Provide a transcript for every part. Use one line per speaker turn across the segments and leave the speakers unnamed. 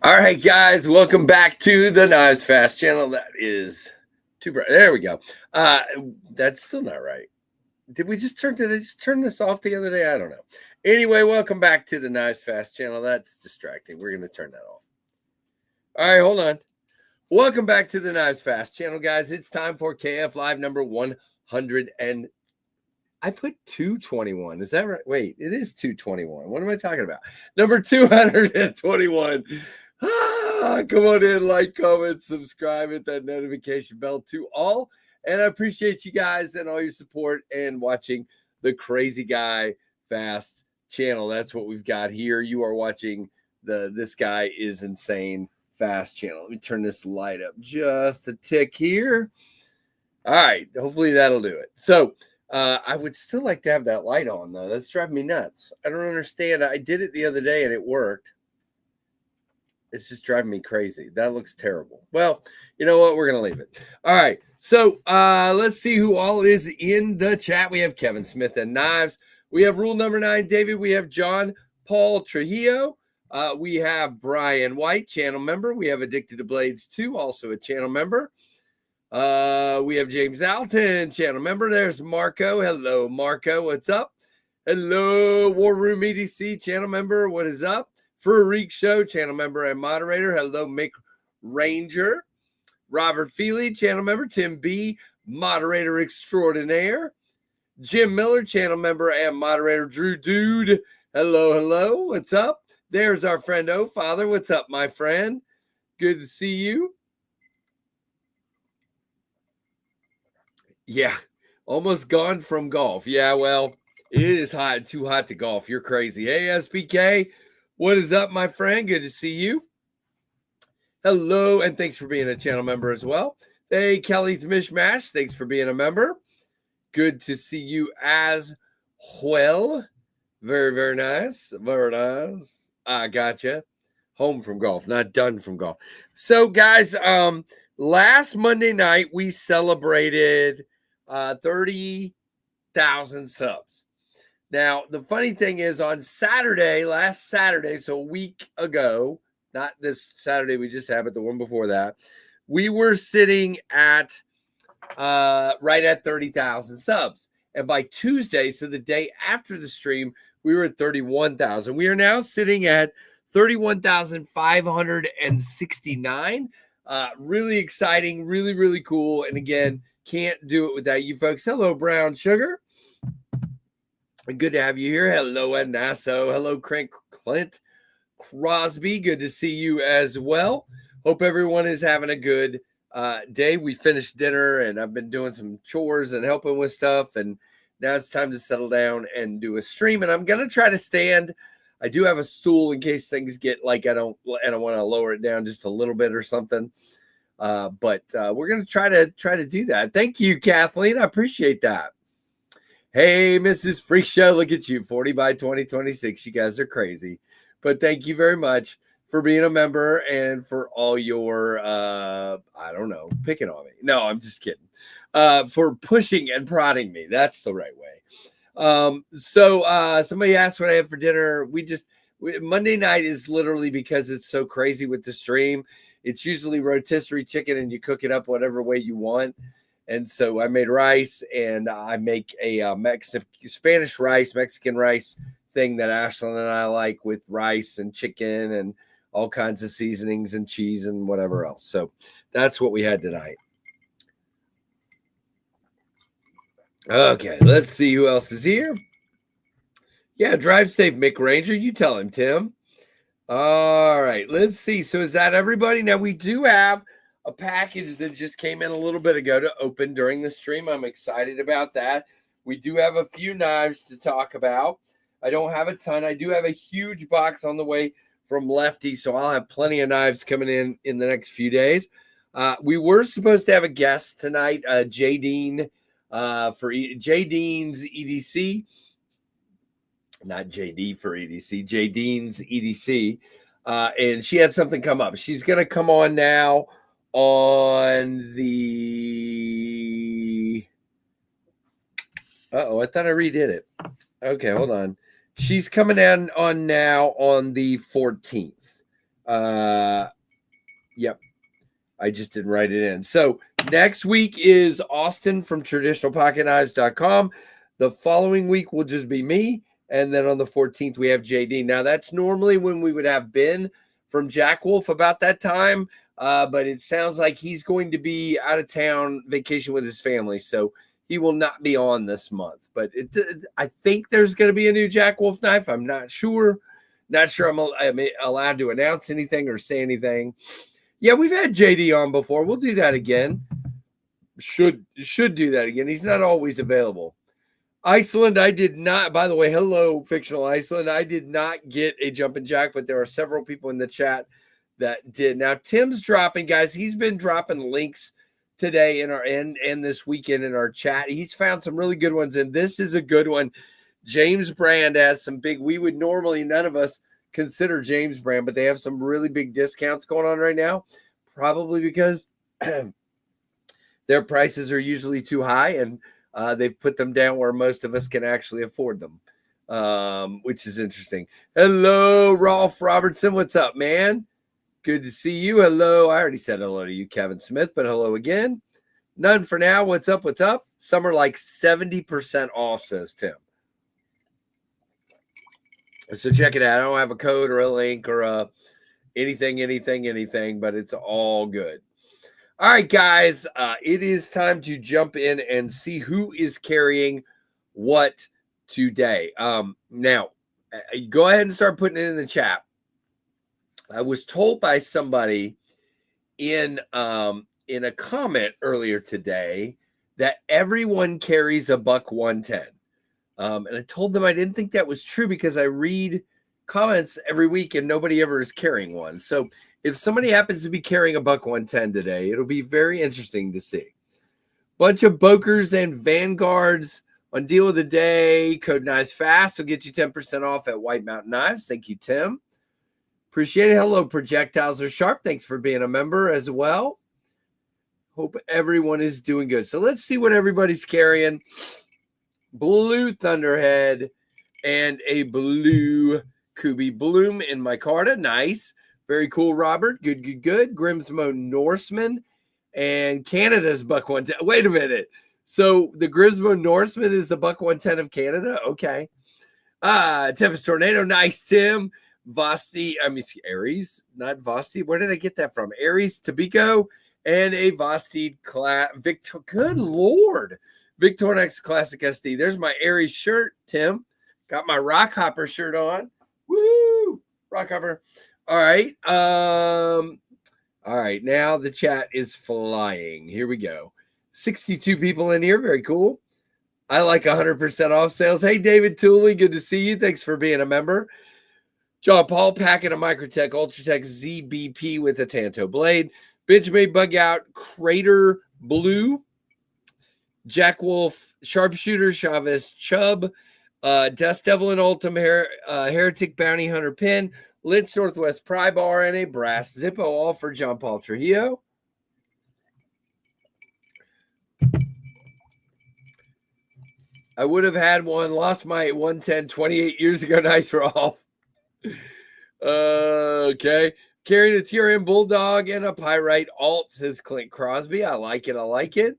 All right, guys, welcome back to the Knives Fast channel. That is too bright. There we go. That's still not right. Did I just turn this off the other day? I don't know. Anyway, welcome back to the Knives Fast channel. That's distracting. We're going to turn that off. All right, hold on. Welcome back to the Knives Fast channel, guys. It's time for KFLive number 100 and I put 221. Is that right? Wait, it is 221. What am I talking about? Number 221. Come on in, like, comment, subscribe, hit that notification bell to all. And I appreciate you guys and all your support and watching the Crazy Guy Fast channel. That's what we've got here. You are watching the This Guy is Insane Fast channel. Let me turn this light up just a tick here. All right. Hopefully that'll do it. So I would still like to have that light on, though. That's driving me nuts. I don't understand. I did it the other day and it worked. It's just driving me crazy. That looks terrible. Well, you know what? We're going to leave it. All right. So let's see who all is in the chat. We have Kevin Smith and Knives. We have Rule Number 9, David. We have John Paul Trujillo. We have Brian White, channel member. We have Addicted to Blades 2, also a channel member. We have James Alton, channel member. There's Marco. Hello, Marco. What's up? Hello, War Room EDC, channel member. What is up? Freak Show, channel member and moderator. Hello, Mick Ranger. Robert Feely, channel member. Tim B, moderator extraordinaire. Jim Miller, channel member and moderator. Drew Dude. Hello, hello. What's up? There's our friend O Father. What's up, my friend? Good to see you. Yeah, almost gone from golf. Yeah, well, it is hot, too hot to golf. You're crazy. Hey, SPK, what is up, my friend? Good to see you. Hello, and thanks for being a channel member as well. Hey, Kelly's Mishmash, thanks for being a member. Good to see you as well. Very, very nice. Very nice. I gotcha. Home from golf, not done from golf. So, guys, last Monday night, we celebrated 30,000 subs. Now, the funny thing is on Saturday, last Saturday, so a week ago, not this Saturday we just had, but the one before that, we were sitting at right at 30,000 subs. And by Tuesday, so the day after the stream, we were at 31,000. We are now sitting at 31,569. Really exciting, really, really cool. And again, can't do it without you folks. Hello, Brown Sugar. Good to have you here. Hello, Ed Nasso. Hello, Clint Crosby. Good to see you as well. Hope everyone is having a good day. We finished dinner and I've been doing some chores and helping with stuff. And now it's time to settle down and do a stream. And I'm going to try to stand. I do have a stool in case things get like I don't want to lower it down just a little bit or something. But we're going to try to do that. Thank you, Kathleen. I appreciate that. Hey, Mrs. Freak Show, look at you, 40 by 2026. You guys are crazy. But thank you very much for being a member and for all your, I don't know, picking on me. No, I'm just kidding. For pushing and prodding me. That's the right way. So somebody asked what I have for dinner. Monday night is literally because it's so crazy with the stream. It's usually rotisserie chicken and you cook it up whatever way you want. And so I made rice and I make a Spanish rice, Mexican rice thing that Ashlyn and I like with rice and chicken and all kinds of seasonings and cheese and whatever else. So that's what we had tonight. Okay, let's see who else is here. Yeah, drive safe, Mick Ranger. You tell him, Tim. All right, let's see. So is that everybody? Now we do have a package that just came in a little bit ago to open during the stream. I'm excited about that. We do have a few knives to talk about. I don't have a ton. I do have a huge box on the way from Lefty, so I'll have plenty of knives coming in the next few days. We were supposed to have a guest tonight, Jay Dean, for Jay Dean's EDC. Not JD for EDC, Jay Dean's EDC. And she had something come up. She's going to come on now on the I thought I redid it. Okay, hold on. She's coming on now on the 14th. Yep. I just didn't write it in. So next week is Austin from traditionalpocketknives.com. The following week will just be me. And then on the 14th, we have JD. Now, that's normally when we would have Ben from Jack Wolf about that time. But it sounds like he's going to be out of town vacation with his family. So he will not be on this month. But I think there's going to be a new Jack Wolf knife. I'm not sure. Not sure I'm allowed to announce anything or say anything. Yeah, we've had JD on before. We'll do that again. Should do that again. He's not always available. Iceland, I did not. By the way, hello, Fictional Iceland. I did not get a jumping jack, but there are several people in the chat that did. Now, Tim's dropping, guys. He's been dropping links today in our and this weekend in our chat. He's found some really good ones, and this is a good one. James Brand has some big. We would normally, none of us consider James Brand, but they have some really big discounts going on right now, probably because their prices are usually too high, and they've put them down where most of us can actually afford them, which is interesting. Hello, Rolf Robertson. What's up, man? Good to see you. Hello. I already said hello to you, Kevin Smith, but hello again. None for now. What's up? What's up? Some are like 70% off, says Tim. So check it out. I don't have a code or a link or anything, but it's all good. All right, guys, it is time to jump in and see who is carrying what today. Now, go ahead and start putting it in the chat. I was told by somebody in a comment earlier today that everyone carries a $110. And I told them I didn't think that was true because I read comments every week and nobody ever is carrying one. So if somebody happens to be carrying a $110 today, it'll be very interesting to see. Bunch of Bokers and Vanguards on deal of the day. Code Knives Fast will get you 10% off at White Mountain Knives. Thank you, Tim. Appreciate it. Hello, Projectiles Are Sharp. Thanks for being a member as well. Hope everyone is doing good. So let's see what everybody's carrying. Blue Thunderhead and a blue Kubi Bloom in micarta. Nice. Very cool, Robert. Good. Grimsmo Norseman And Canada's buck 110. Wait a minute. So the Griswold Norseman is the buck 110 of Canada? Okay. Tempest Tornado. Nice, Tim. Aries, not Vosti. Where did I get that from? Aries, Tabico, and a Vosti Victor. Good Lord. Victorinox Classic SD. There's my Aries shirt, Tim. Got my Rockhopper shirt on. Woo! Rockhopper. All right. All right. Now the chat is flying. Here we go. 62 people in here. Very cool. I like 100% off sales. Hey, David Tooley. Good to see you. Thanks for being a member. John Paul packing a Microtech Ultratech ZBP with a Tanto blade. Benjamin Bug Out, Crater Blue, Jack Wolf, Sharpshooter, Chavez Chubb, Dust Devil and Ultim Heretic Bounty Hunter Pin, Lynch Northwest Pry Bar, and a Brass Zippo, all for John Paul Trujillo. I would have had one, lost my 110 28 years ago. Nice, Rolf. Okay. Carrying a TRM Bulldog and a Pyrite Alt, says Clint Crosby. I like it. I like it.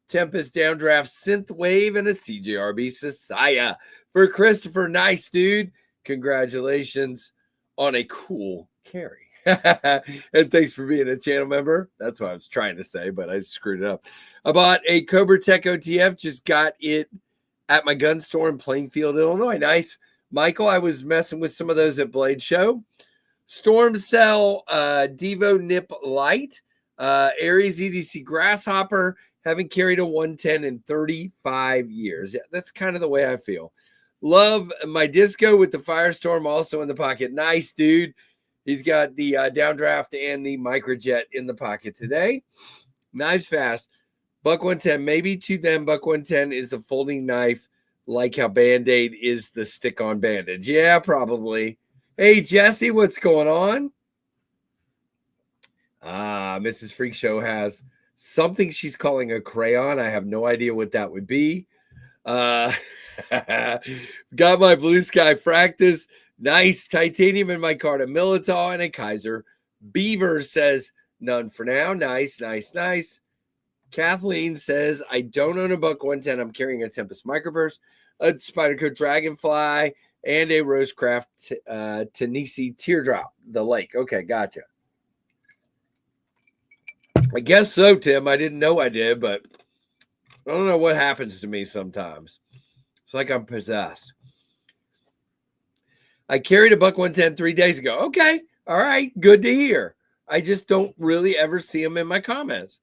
Tempest Downdraft Synthwave and a CJRB Sasaya for Christopher. Nice, dude. Congratulations on a cool carry. And thanks for being a channel member. That's what I was trying to say, but I screwed it up. I bought a Cobra Tech OTF. Just got it at my gun store in Plainfield, Illinois. Nice. Michael, I was messing with some of those at Blade Show. Storm Cell, Devo Nip Light, Aries EDC Grasshopper. Haven't carried a 110 in 35 years. Yeah, that's kind of the way I feel. Love my Disco with the Firestorm also in the pocket. Nice, dude. He's got the Downdraft and the Microjet in the pocket today. Knives Fast. Buck 110. Maybe to them, Buck 110 is the folding knife, like how Band-Aid is the stick-on bandage. Yeah, probably. Hey, Jesse, what's going on? Mrs. Freak Show has something she's calling a crayon. I have no idea what that would be. Got my Blue Sky Fractus. Nice titanium in my card. A Militar and a Kaiser. Beaver says, none for now. Nice, nice, nice. Kathleen says, I don't own a Buck 110. I'm carrying a Tempest Microburst, a Spyderco Dragonfly, and a Rosecraft Tennessee Teardrop. The lake. Okay, gotcha. I guess so, Tim. I didn't know I did, but I don't know what happens to me sometimes. It's like I'm possessed. I carried a Buck 110 3 days ago. Okay. All right. Good to hear. I just don't really ever see them in my comments.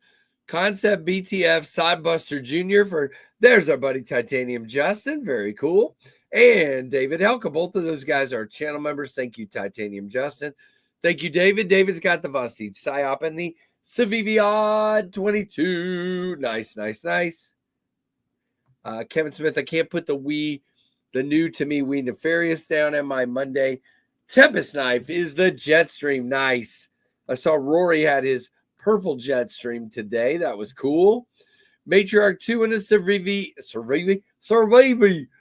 Concept BTF Sodbuster Jr. for, there's our buddy Titanium Justin. Very cool. And David Helka. Both of those guys are channel members. Thank you, Titanium Justin. Thank you, David. David's got the Vusty Psyop and the Civiviad 22. Nice, nice, nice. Kevin Smith, I can't put the new to me Wee Nefarious down, and my Monday Tempest knife is the Jetstream. Nice. I saw Rory had his purple Jetstream today. That was cool. Matriarch 2 and a Cervivi. It's a Cervivi.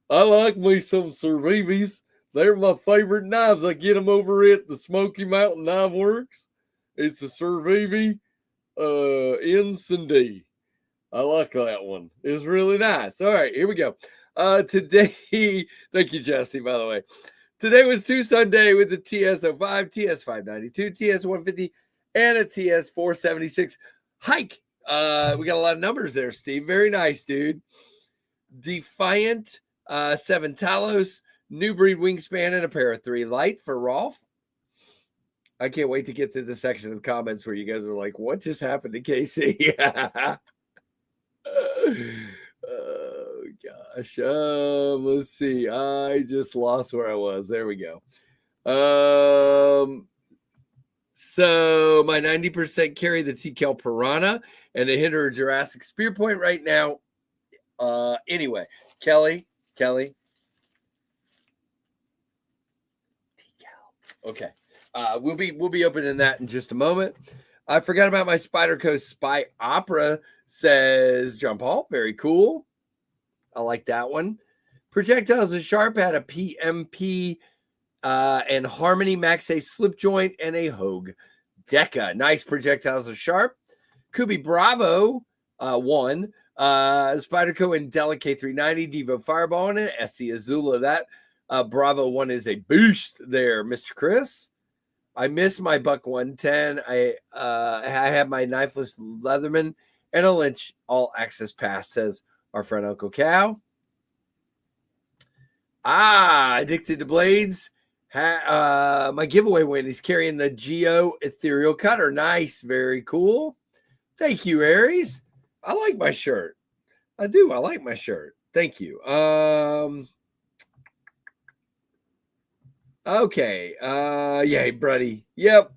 I like me some Cervivis. They're my favorite knives. I get them over at the Smoky Mountain Knife Works. It's a Cervivi NCD. I like that one. It's really nice. All right, here we go. Today, thank you, Jesse, by the way. Today was Tucson Day with the TS05, TS592, TS150, and a TS476 hike. We got a lot of numbers there, Steve. Very nice, dude. Defiant, 7 Talos, New Breed Wingspan, and a pair of 3 light for Rolf. I can't wait to get to the section of the comments where you guys are like, what just happened to KC? Oh gosh. Let's see. I just lost where I was. There we go. So my 90% carry the TCal Piranha and a hitter Jurassic Spear Point right now. Anyway, Kelly. TCal. Okay. We'll be opening that in just a moment. I forgot about my Spyderco Spy Opera, says John Paul. Very cool. I like that one. Projectiles and Sharp had a PMP and Harmony Max A slip joint and a Hogue Deca. Nice. Projectiles are sharp. Kubi Bravo, 1. Spyderco and Della K390. Devo Fireball in it. SC Azula, that. Bravo 1 is a boost there, Mr. Chris. I miss my buck 110. I have my knifeless Leatherman and a Lynch all access pass, says our friend Uncle Cow. Addicted to Blades. My giveaway win is carrying the Geo Ethereal Cutter. Nice. Very cool. Thank you, Aries. I like my shirt. I do. I like my shirt. Thank you. Okay. Yay, buddy. Yep.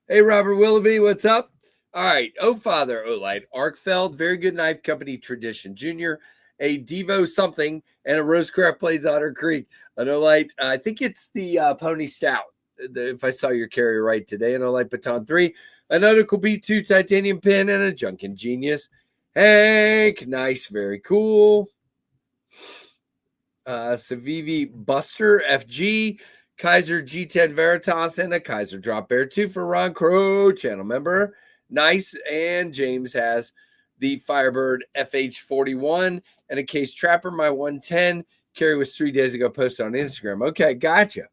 Hey, Robert Willoughby, what's up? All right. Oh, Father, Olight, Arkfeld, very good knife company tradition. Junior, a Devo something, and a Rosecraft Blades Otter Creek. An Olight, I think it's the Pony Stout, if I saw your carrier right today. An Olight Baton 3, another B2 titanium pin, and a Junkin Genius. Hank, nice, very cool. Civivi Buster FG, Kaiser G10 Veritas, and a Kaiser Drop Bear 2 for Ron Crow, channel member. Nice. And James has the Firebird FH41 and a Case Trapper, my 110. Carrie was 3 days ago, posted on Instagram. Okay, gotcha.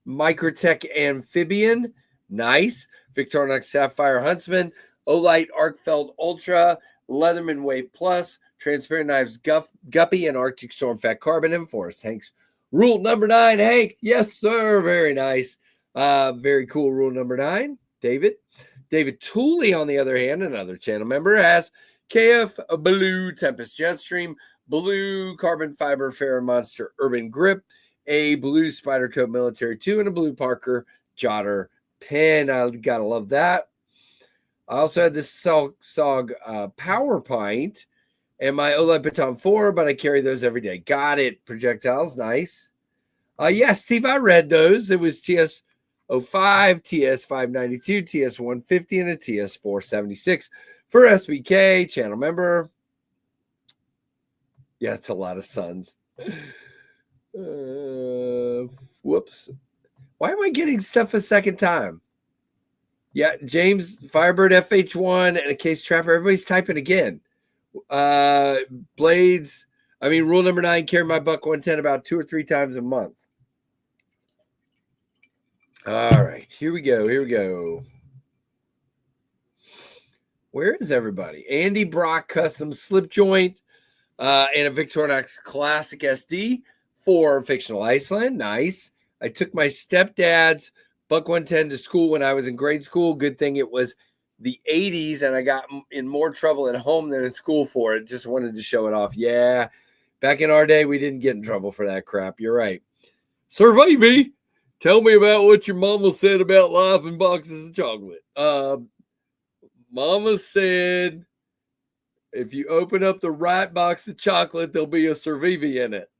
Microtech Amphibian, nice. Victorinox Sapphire Huntsman, Olight Arkfeld Ultra, Leatherman Wave Plus, Transparent Knives Guppy, and Arctic Storm Fat Carbon, and Forest Hank's rule number 9, Hank. Yes, sir. Very nice. Very cool rule number 9, David. David Tooley, on the other hand, another channel member, has KF Blue Tempest Jetstream, Blue Carbon Fiber Ferro Monster Urban Grip, a Blue Spyderco Military 2, and a Blue Parker Jotter pen. I gotta love that. I also had this Sog Power Pint and my OLED Baton 4, but I carry those every day. Got it. Projectiles, nice. Yeah, Steve, I read those. It was TS05, TS592, TS150, and a TS476 for SBK, channel member. Yeah, it's a lot of suns. Whoops. Why am I getting stuff a second time? Yeah, James, Firebird FH1, and a Case Trapper. Everybody's typing again. Blades. I mean, rule number 9, carry my buck 110 about 2 or 3 times a month. All right, here we go. Where is everybody? Andy Brock custom slip joint and a Victorinox Classic SD for Fictional Iceland. Nice. I took my stepdad's buck 110 to school when I was in grade school. Good thing it was the 80s and I got in more trouble at home than in school for it. Just wanted to show it off. Yeah, back in our day, we didn't get in trouble for that crap. You're right. Survey me. Tell me about what your mama said about life and boxes of chocolate. Mama said, if you open up the right box of chocolate, there'll be a Cervivi in it.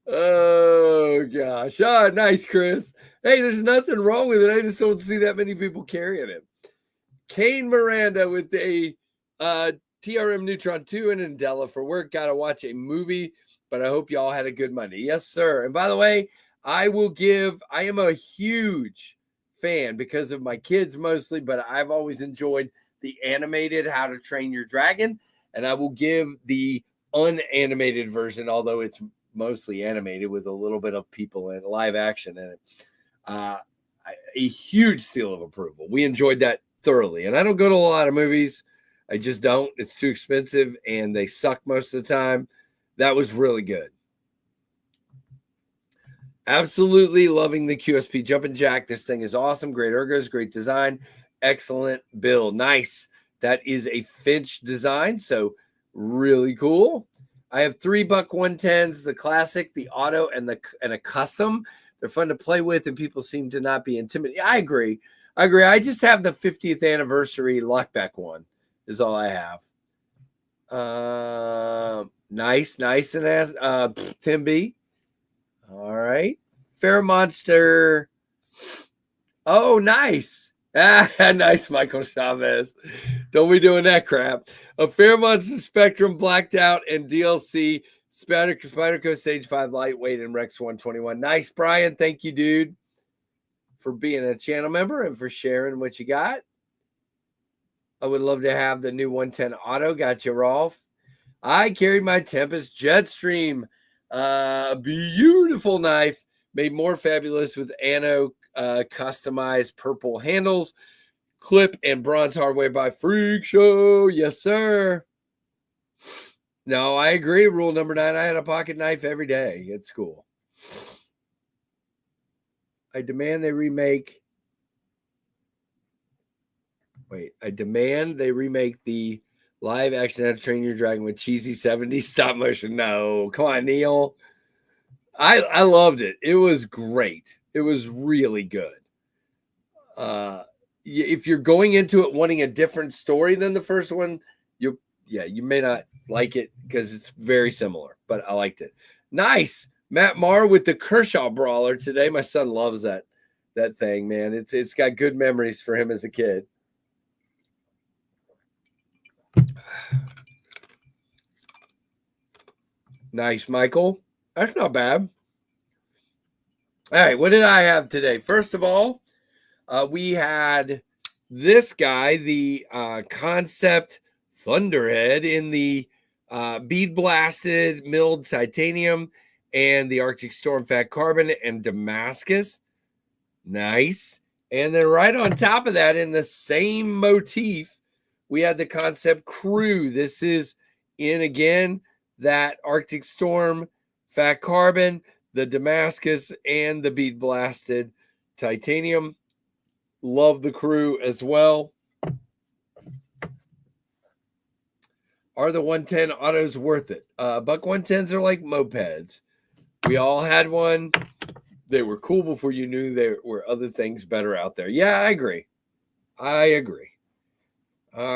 Oh, gosh. All right, nice, Chris. Hey, there's nothing wrong with it. I just don't see that many people carrying it. Kane Miranda with a TRM Neutron 2 and Andela for work. Got to watch a movie, but I hope y'all had a good Monday. Yes, sir. And by the way, I am a huge fan because of my kids mostly, but I've always enjoyed the animated How to Train Your Dragon, and I will give the unanimated version, although it's mostly animated with a little bit of people and live action in it. A huge seal of approval. We enjoyed that thoroughly, and I don't go to a lot of movies. I just don't. It's too expensive, and they suck most of the time. That was really good. Absolutely loving the QSP Jumpin' Jack. This thing is awesome. Great ergos, great design, excellent build. Nice. That is a Finch design, so really cool. I have 3 buck 110s, the classic, the auto, and a custom. They're fun to play with, and people seem to not be intimidated. I agree. I just have the 50th anniversary Lockback one is all I have. Nice. And Tim B. All right. Fair Monster. Oh, nice. Nice, Michael Chavez. Don't be doing that crap. A Fair Monster Spectrum blacked out and DLC Spyderco Stage 5 Lightweight and Rex 121. Nice, Brian. Thank you, dude, for being a channel member and for sharing what you got. I would love to have the new 110 Auto. Got you, Rolf. I carried my Tempest Jetstream. Beautiful knife. Made more fabulous with Anno customized purple handles. Clip and bronze hardware by Freak Show. Yes, sir. No, I agree. Rule number 9. I had a pocket knife every day at school. I demand they remake the live action How to Train Your Dragon with cheesy 70s stop motion. No, come on, Neil. I loved it. It was great. It was really good. If you're going into it wanting a different story than the first one, you may not like it because it's very similar, but I liked it. Nice. Matt Marr with the Kershaw Brawler today. My son loves that thing, man. It's got good memories for him as a kid. Nice, Michael. That's not bad. All right, what did I have today? First of all, we had this guy, the Concept Thunderhead in the bead blasted milled titanium and the Arctic Storm Fat Carbon and Damascus. Nice. And then right on top of that, in the same motif, we had the Concept Crew. This is in, again, that Arctic Storm Fat Carbon, the Damascus, and the bead blasted titanium. Love the Crew as well. Are the 110 autos worth it? Buck 110s are like mopeds. We all had one. They were cool before you knew there were other things better out there. Yeah, I agree. All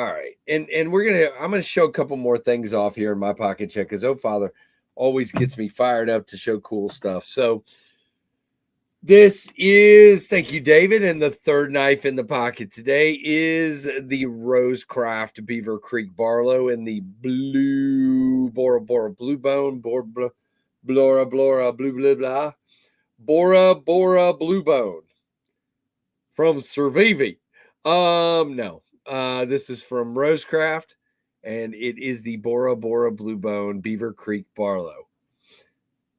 right. And I'm gonna show a couple more things off here in my pocket check because Oh Father always gets me fired up to show cool stuff. So this is, thank you, David. And the third knife in the pocket today is the Rosecraft Beaver Creek Barlow in the blue Bora Bora Blue Bone, Blora Blora Blue Blah Blah, Bora Bora Blue Bone from Survivi. No, this is from Rosecraft, and it is the Bora Bora Blue Bone Beaver Creek Barlow.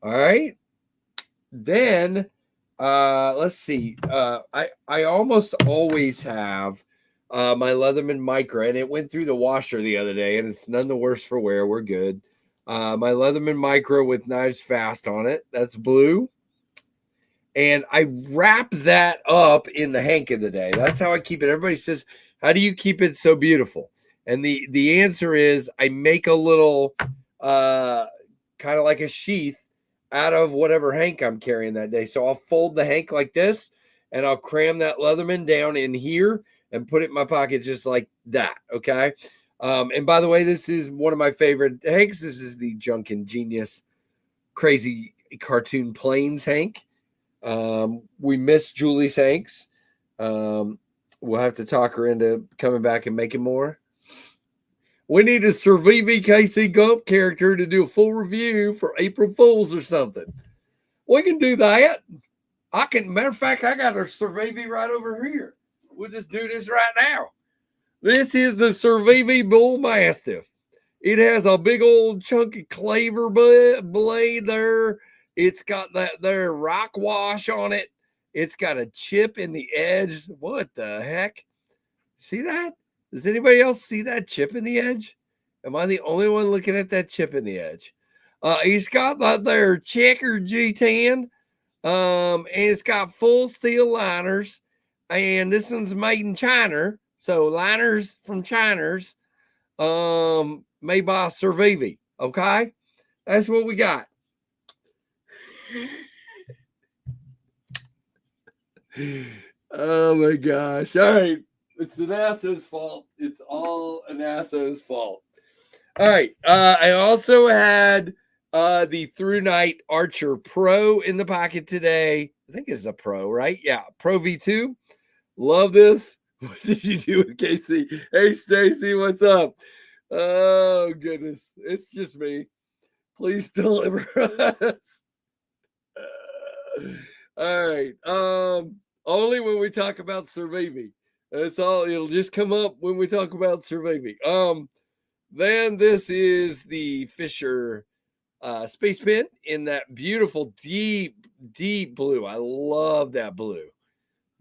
All right, then. Let's see. I almost always have my Leatherman Micra, and it went through the washer the other day, and it's none the worse for wear. We're good. My Leatherman Micra with Knives Fast on it. That's blue. And I wrap that up in the hank of the day. That's how I keep it. Everybody says, how do you keep it so beautiful? And the answer is I make a little kind of like a sheath out of whatever hank I'm carrying that day. So I'll fold the hank like this, and I'll cram that Leatherman down in here and put it in my pocket just like that, okay? And by the way, this is one of my favorite hanks. This is the Junkin Genius Crazy Cartoon Plains hank. We miss Julie's hanks. We'll have to talk her into coming back and making more. We need a Survivi KC Gump character to do a full review for April Fools or something. We can do that. Matter of fact, I got a Survivi right over here. We'll just do this right now. This is the Survivi Bull Mastiff. It has a big old chunky claver blade there. It's got that there rock wash on it. It's got a chip in the edge. What the heck? See that? Does anybody else see that chip in the edge? Am I the only one looking at that chip in the edge? He's got that there checker G10. And it's got full steel liners. And this one's made in China. So liners from China's. Made by Survivi. Okay? That's what we got. Oh my gosh. All right. It's an Asso's fault. It's all an Asso's fault. All right. I also had the Through Night Archer Pro in the pocket today. I think it's a Pro, right? Yeah. Pro V2. Love this. What did you do with Casey? Hey, Stacy, what's up? Oh, goodness. It's just me. Please deliver us. All right. Only when we talk about surviving. That's all. It'll just come up when we talk about surviving. Then this is the Fisher space pen in that beautiful deep blue. I love that blue.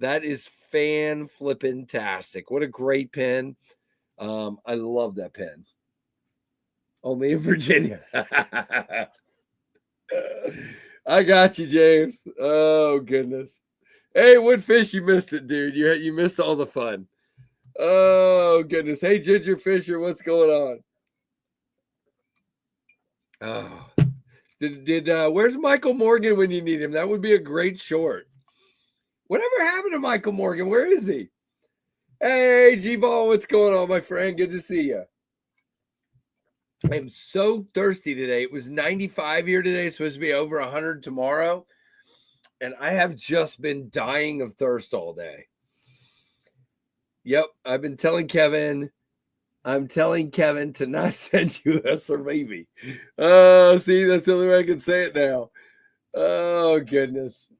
That is fan flippin' tastic. What a great pen. I love that pen. Only in Virginia. I got you, James. Oh goodness. Hey, Woodfish, you missed it, dude. You missed all the fun. Oh goodness. Hey, Ginger Fisher, what's going on? Oh, did where's Michael Morgan when you need him? That would be a great short. Whatever happened to Michael Morgan? Where is he? Hey, G-Ball, what's going on, my friend? Good to see you. I'm so thirsty today. It was 95 here today, supposed to be over 100 tomorrow. And I have just been dying of thirst all day. Yep, I've been telling Kevin. I'm telling Kevin to not send you a survey. Oh, see, that's the only way I can say it now. Oh goodness.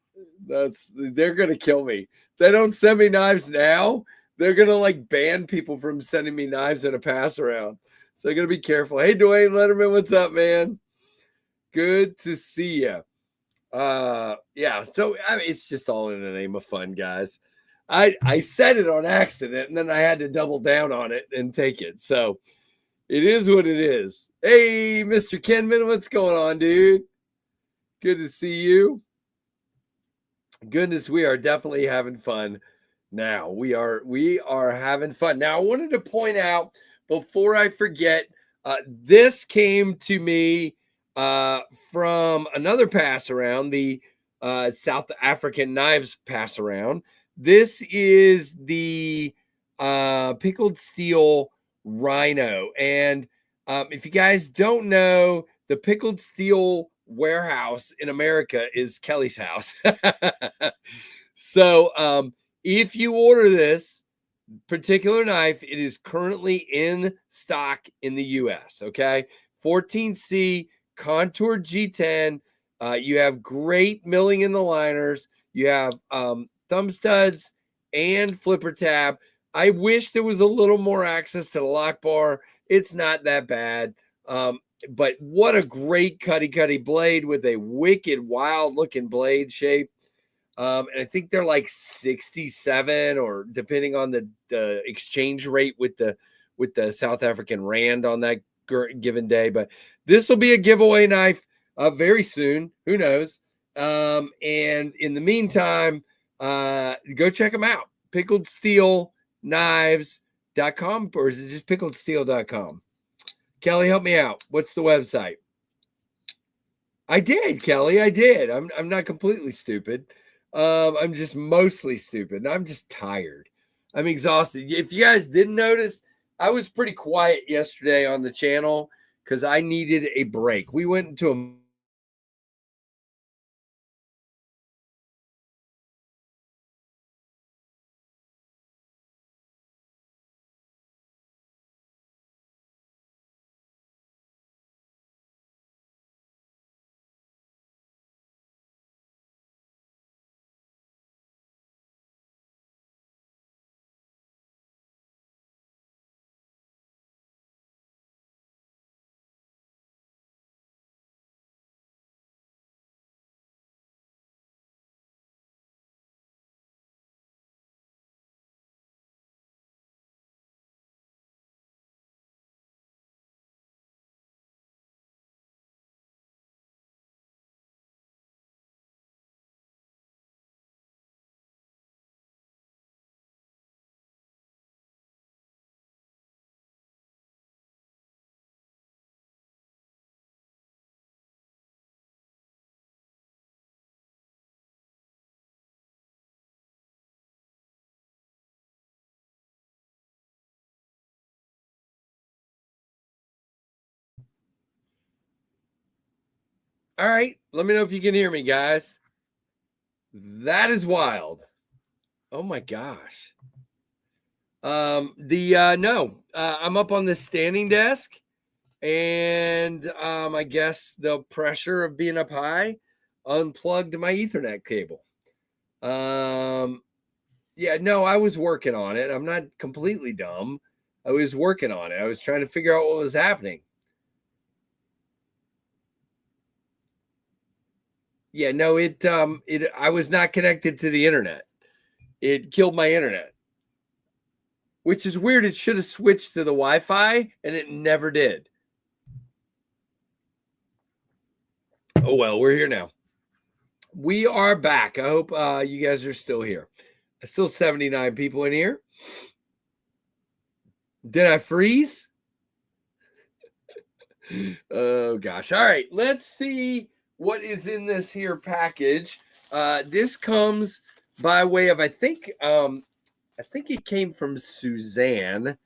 They're gonna kill me. They don't send me knives now. They're gonna like ban people from sending me knives in a pass around. So I gotta be careful. Hey, Dwayne Letterman, what's up, man? Good to see you. Yeah. So I mean, it's just all in the name of fun, guys. I said it on accident, and then I had to double down on it and take it. So it is what it is. Hey, Mr. Kenman, what's going on, dude? Good to see you. Goodness, we are definitely having fun now. We are having fun. Now, I wanted to point out before I forget, this came to me from another pass around, the South African knives pass around. This is the pickled steel rhino. And if you guys don't know, the pickled steel warehouse in America is Kelly's house. So if you order this particular knife, it is currently in stock in the US. Okay. 14C contoured G10. You have great milling in the liners. You have thumb studs and flipper tab. I wish there was a little more access to the lock bar. It's not that bad. But what a great cutty blade with a wicked wild looking blade shape. And I think they're like 67, or depending on the exchange rate with the South African rand on that given day. But this will be a giveaway knife very soon. Who knows? And in the meantime, go check them out. Pickledsteelknives.com, or is it just pickledsteel.com? Kelly, help me out. What's the website? I did, Kelly. I did. I'm not completely stupid. I'm just mostly stupid. And I'm just tired. I'm exhausted. If you guys didn't notice, I was pretty quiet yesterday on the channel because I needed a break. We went into a All right. Let me know if you can hear me, guys. That is wild. Oh my gosh. No. I'm up on this standing desk, And I guess the pressure of being up high unplugged my Ethernet cable. Yeah, no, I was working on it. I'm not completely dumb. I was working on it. I was trying to figure out what was happening. Yeah, no, I was not connected to the internet. It killed my internet, which is weird. It should have switched to the Wi-Fi, and it never did. Oh well, we're here now. We are back. I hope you guys are still here. Still 79 people in here. Did I freeze? Oh gosh. All right, let's see what is in this here package. This comes by way of I think it came from Suzanne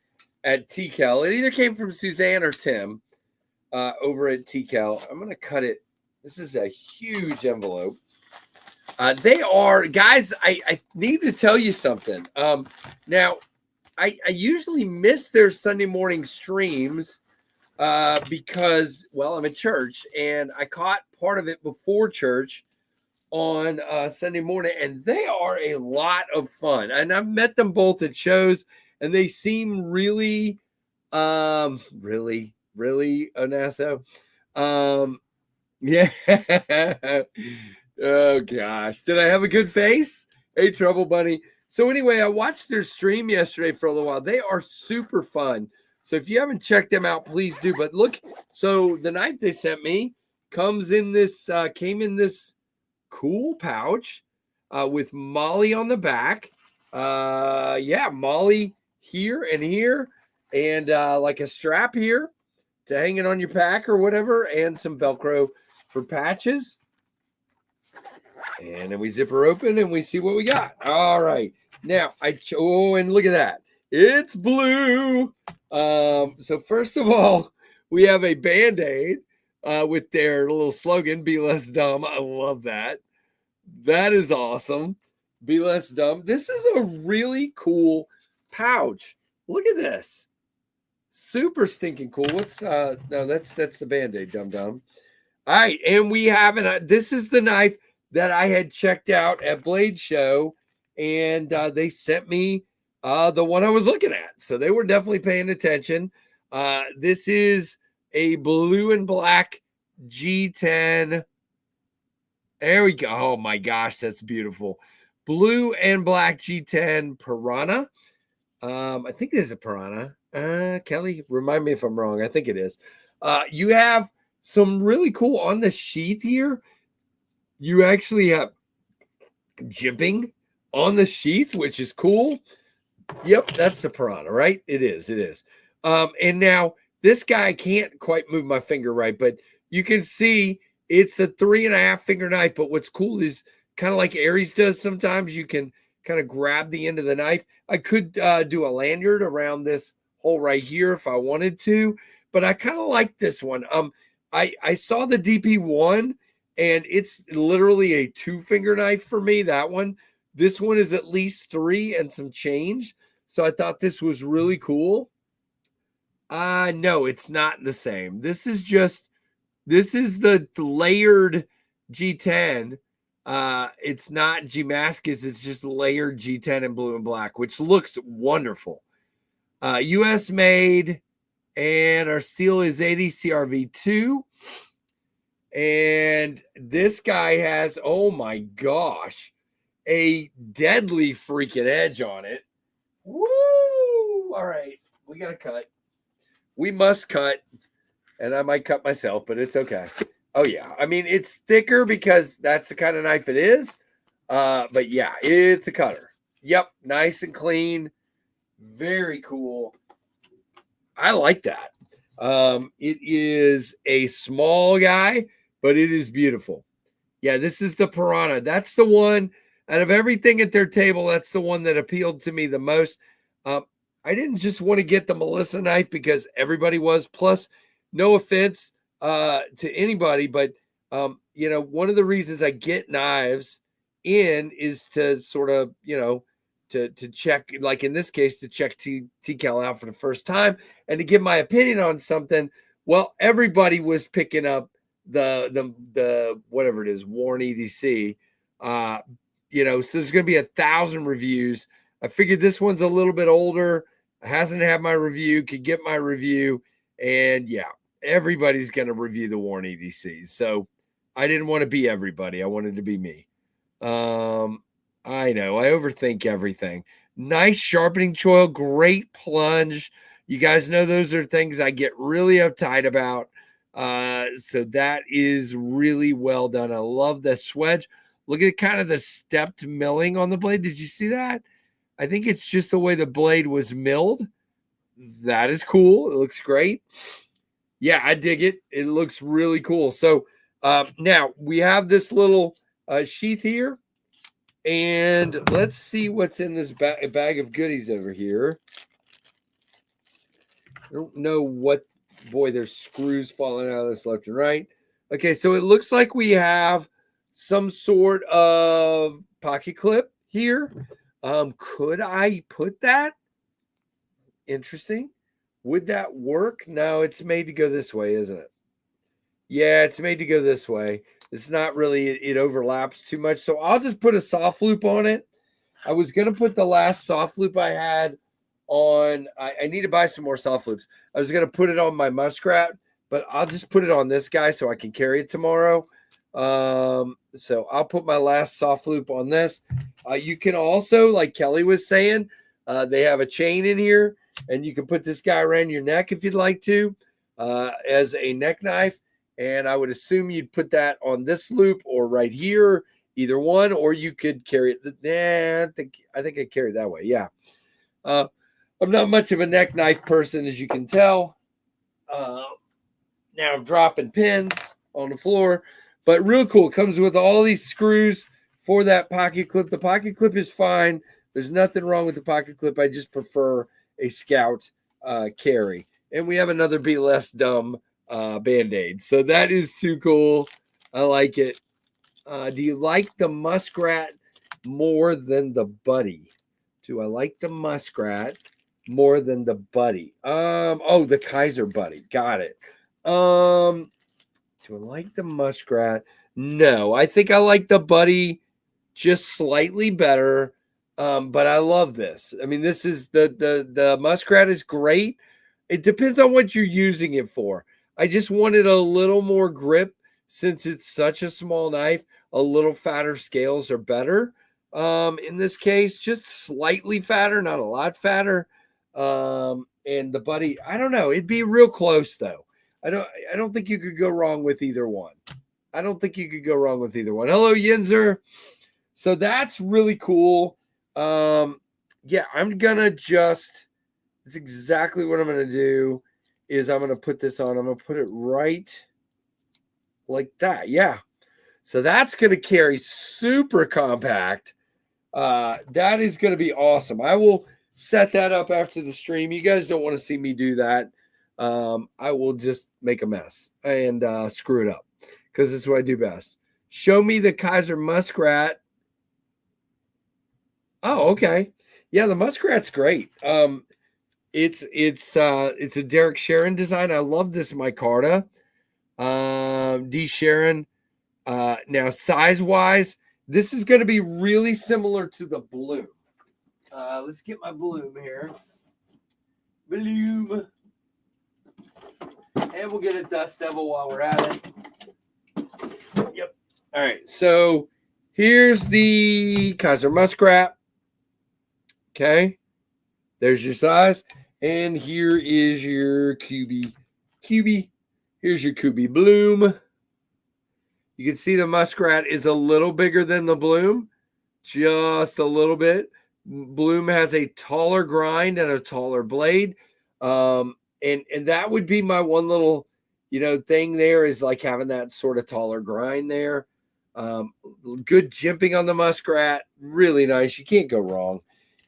at TCal. It either came from Suzanne or Tim over at TCal. I'm gonna cut it. This is a huge envelope. They are, guys, I need to tell you something. Now, I usually miss their Sunday morning streams because, well, I'm at church, and I caught part of it before church on Sunday morning, and they are a lot of fun. And I've met them both at shows, and they seem really, really Onasso. Yeah. Oh gosh, did I have a good face? Hey, Trouble Bunny. So anyway, I watched their stream yesterday for a little while. They are super fun. So if you haven't checked them out, please do. But look, so the knife they sent me came in this cool pouch with Molly on the back. Yeah, Molly here and here, and like a strap here to hang it on your pack or whatever, and some Velcro for patches. And then we zip her open and we see what we got. All right. Now, and look at that. It's blue. So first of all, we have a Band-Aid with their little slogan, "Be less dumb." I love that. That is awesome. Be less dumb. This is a really cool pouch. Look at this. Super stinking cool. What's no, that's the Band-Aid, dum-dum. All right, and we have this is the knife that I had checked out at Blade Show, and they sent me the one I was looking at. So they were definitely paying attention. This is a blue and black G10. There we go. Oh my gosh, that's beautiful. Blue and black G10 Piranha. I think this is a Piranha. Kelly, remind me if I'm wrong. I think it is. You have some really cool on the sheath here. You actually have jimping on the sheath, which is cool. Yep, that's the Piranha, right? It is. And now this guy can't quite move my finger right, but you can see it's a 3.5 finger knife. But what's cool is kind of like Aries does sometimes, you can kind of grab the end of the knife. I could do a lanyard around this hole right here if I wanted to, but I kind of like this one. I saw the DP1, and it's literally a 2-finger knife for me, that one. This one is at least 3 and some change. So I thought this was really cool. No, it's not the same. This is the layered G10. It's not G-Mascus. It's just layered G10 in blue and black, which looks wonderful. US made, and our steel is 80 CRV2. And this guy has, oh my gosh, a deadly freaking edge on it. Woo! All right, we got to cut. We must cut, and I might cut myself, but it's okay. Oh, yeah. I mean, it's thicker because that's the kind of knife it is. But, yeah, it's a cutter. Yep, nice and clean. Very cool. I like that. It is a small guy, but it is beautiful. Yeah, this is the Piranha. That's the one out of everything at their table. That's the one that appealed to me the most. I didn't just want to get the Melissa knife because everybody was. Plus, no offense to anybody, but one of the reasons I get knives in is to sort of, to check, like in this case, to check TCal out for the first time and to give my opinion on something Well, everybody was picking up the whatever it is, Warren EDC. So there's going to be 1,000 reviews. I figured this one's a little bit older, hasn't had my review, could get my review, and yeah, everybody's going to review the Warren EDC. So I didn't want to be everybody. I wanted to be me. I know I overthink everything. Nice sharpening choil, great plunge. You guys know those are things I get really uptight about. So that is really well done. I love the swedge. Look at kind of the stepped milling on the blade. Did you see that? I think it's just the way the blade was milled. That is cool. It looks great. Yeah, I dig it. It looks really cool. So now we have this little sheath here. And let's see what's in this bag of goodies over here. I don't know what. Boy, there's screws falling out of this left and right. Okay, so it looks like we have some sort of pocket clip here. Could I put that? Interesting. Would that work? No, it's made to go this way, isn't it? Yeah, it's made to go this way. It's not really, it overlaps too much. So I'll just put a soft loop on it. I was going to put the last soft loop I had on, I need to buy some more soft loops. I was going to put it on my muskrat, but I'll just put it on this guy so I can carry it tomorrow. So I'll put my last soft loop on this. You can also, like Kelly was saying, they have a chain in here, and you can put this guy around your neck if you'd like to, as a neck knife. And I would assume you'd put that on this loop or right here, either one, or you could carry it. I think I carry it that way. Yeah. I'm not much of a neck knife person, as you can tell. Now I'm dropping pins on the floor, but real cool. It comes with all these screws for that pocket clip. The pocket clip is fine. There's nothing wrong with the pocket clip. I just prefer a Scout carry. And we have another Be Less Dumb Band-Aid. So that is too cool. I like it. Do you like the muskrat more than the buddy? Do I like the muskrat more than the buddy? The Kaiser buddy. Got it. Do I like the muskrat? No, I think I like the buddy just slightly better. But I love this. I mean, this is the muskrat is great. It depends on what you're using it for. I just wanted a little more grip since it's such a small knife. A little fatter scales are better. In this case, just slightly fatter, not a lot fatter. And the buddy, I don't know. It'd be real close though. I don't think you could go wrong with either one. Hello, Yinzer. So that's really cool. Yeah, I'm gonna just. It's exactly what I'm gonna do. Is I'm gonna put this on. I'm gonna put it right like that. Yeah. So that's gonna carry super compact. That is gonna be awesome. I will set that up after the stream. You guys don't want to see me do that. I will just make a mess and screw it up because it's what I do best. Show me the Kaiser Muskrat. Oh, okay. Yeah, the Muskrat's great. It's a Derek Sharon design. I love this micarta. D Sharon. Now size wise, this is going to be really similar to the Bloom. Let's get my Bloom here. Bloom. And we'll get a Dust Devil while we're at it. Yep. All right. So here's the Kaiser Muskrat. Okay. There's your size. And here is your QB. Here's your QB Bloom. You can see the Muskrat is a little bigger than the Bloom. Just a little bit. Bloom has a taller grind and a taller blade. And that would be my one little, thing there is like having that sort of taller grind there. Good jimping on the Muskrat. Really nice. You can't go wrong.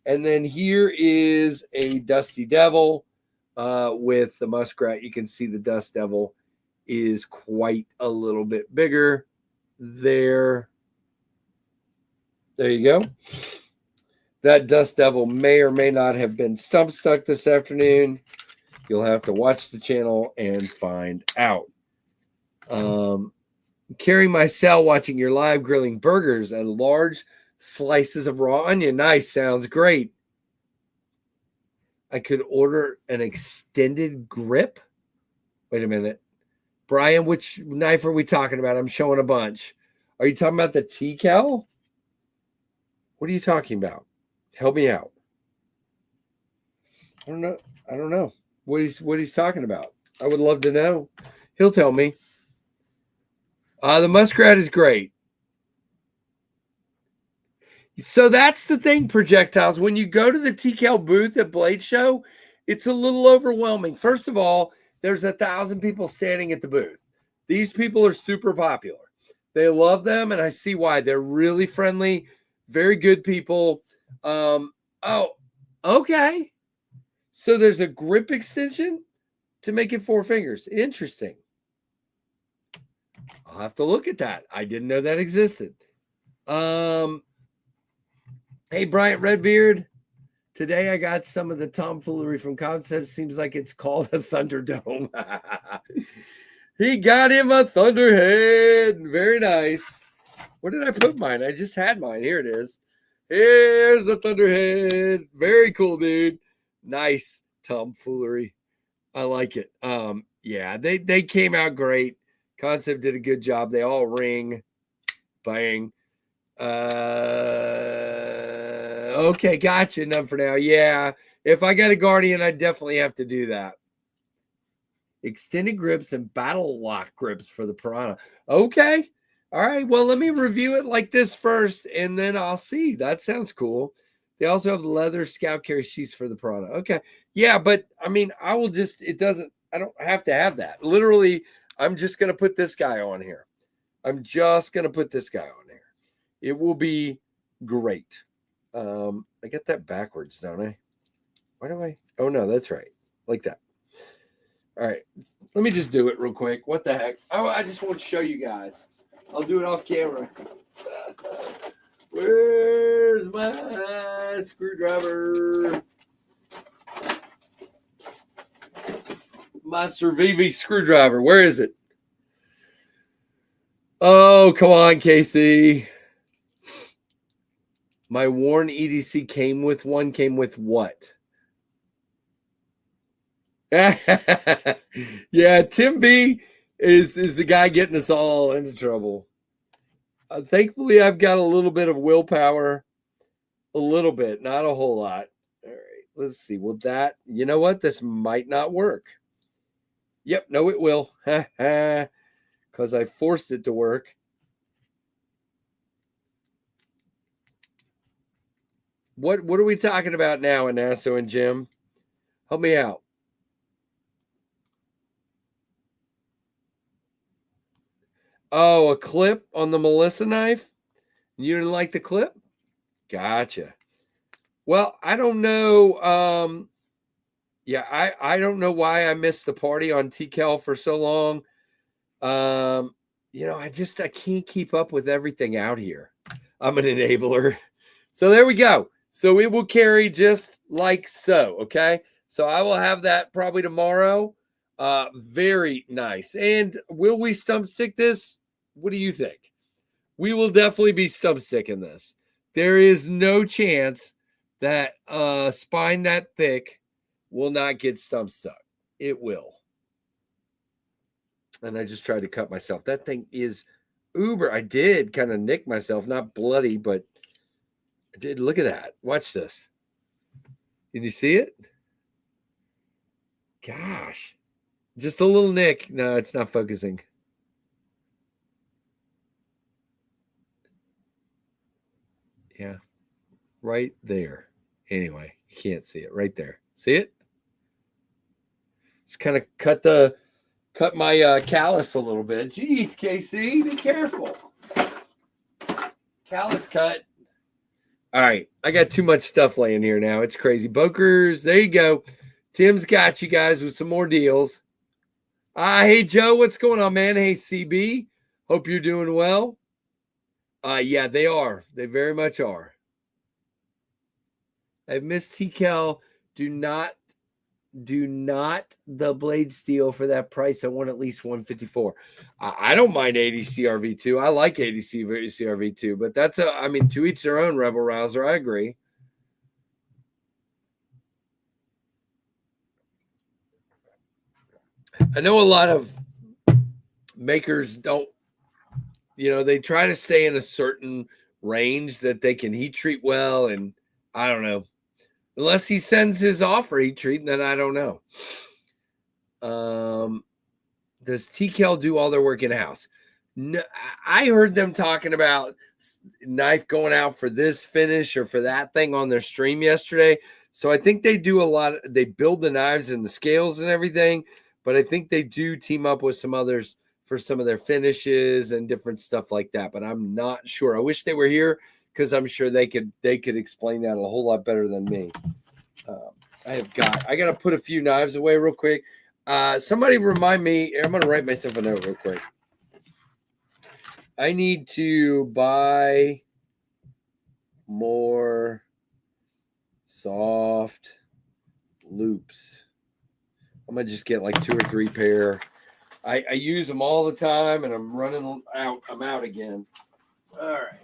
And then here is a Dusty Devil with the Muskrat. You can see the Dust Devil is quite a little bit bigger there. There you go. That Dust Devil may or may not have been stump stuck this afternoon. You'll have to watch the channel and find out. Carrying my cell, watching your live, grilling burgers and large slices of raw onion. Nice. Sounds great. I could order an extended grip. Wait a minute. Brian, which knife are we talking about? I'm showing a bunch. Are you talking about the T-Cal? What are you talking about? Help me out. I don't know what he's talking about. I would love to know. He'll tell me. The muskrat is great. So that's the thing, projectiles. When you go to the T-Cal booth at Blade Show, it's a little overwhelming. First of all, there's 1,000 people standing at the booth. These people are super popular. They love them, and I see why. They're really friendly, very good people. Oh, okay. So there's a grip extension to make it 4 fingers. Interesting. I'll have to look at that. I didn't know that existed. Hey, Bryant Redbeard. Today I got some of the tomfoolery from Concept. Seems like it's called a Thunderdome. He got him a Thunderhead. Very nice. Where did I put mine? I just had mine. Here it is. Here's the Thunderhead. Very cool, dude. Nice tomfoolery. I like it. Yeah, they came out great. Concept did a good job. They all ring. Bang. Okay, gotcha. Enough for now. Yeah, if I got a Guardian, I definitely have to do that. Extended grips and battle lock grips for the Piranha. Okay. All right. Well, let me review it like this first, and then I'll see. That sounds cool. They also have leather scout carry sheaths for the Piranha. Okay. Yeah, but I mean, I don't have to have that. Literally, I'm just going to put this guy on here. I It will be great. I get that backwards, don't I? Why do I? Oh, no, that's right. Like that. All right. Let me just do it real quick. What the heck? Oh, I just want to show you guys. I'll do it off camera. Where's my screwdriver? My Cervivi screwdriver. Where is it? Oh, come on, Casey. My Warren EDC came with one. Came with what? Yeah, Tim B is the guy getting us all into trouble. Thankfully, I've got a little bit of willpower. A little bit, not a whole lot. All right, let's see. Will that, you know what? This might not work. Yep, no, it will. Because I forced it to work. What are we talking about now, Anasso and Jim? Help me out. Oh, a clip on the Melissa knife? You didn't like the clip? Gotcha. Well, I don't know. Yeah, I don't know why I missed the party on T-Cal for so long. I can't keep up with everything out here. I'm an enabler. So there we go. So it will carry just like so, okay? So I will have that probably tomorrow. Very nice. And will we stump stick this? What do you think? We will definitely be stump sticking this. There is no chance that a spine that thick will not get stump stuck. It will. And I just tried to cut myself. That thing is uber. I did kind of nick myself, not bloody, but I did. Look at that. Watch this. Did you see it? Gosh. Just a little nick. No, it's not focusing. Yeah. Right there. Anyway, you can't see it. Right there. See it? Just kind of cut my callus a little bit. Jeez, KC, be careful. Callus cut. All right, I got too much stuff laying here now. It's crazy. Bokers, there you go. Tim's got you guys with some more deals. Hey, Joe, what's going on, man? Hey, CB, hope you're doing well. Yeah, they are. They very much are. I've missed T-Cal. Do not do not the blade steel for that price. I want at least 154. I don't mind 80 CRV2. I like 80 CRV2, but that's I mean, to each their own, Rebel Rouser. I agree. I know a lot of makers don't, they try to stay in a certain range that they can heat treat well. And I don't know. Unless he sends his offer heat treat, then I don't know. Does TKL do all their work in house? No, I heard them talking about knife going out for this finish or for that thing on their stream yesterday. So I think they do a lot. They build the knives and the scales and everything, but I think they do team up with some others for some of their finishes and different stuff like that. But I'm not sure. I wish they were here because I'm sure they could explain that a whole lot better than me. I got to put a few knives away real quick. Somebody remind me. I'm going to write myself a note real quick. I need to buy more soft loops. I'm going to just get like 2 or 3 pair. I use them all the time, and I'm running out. I'm out again. All right.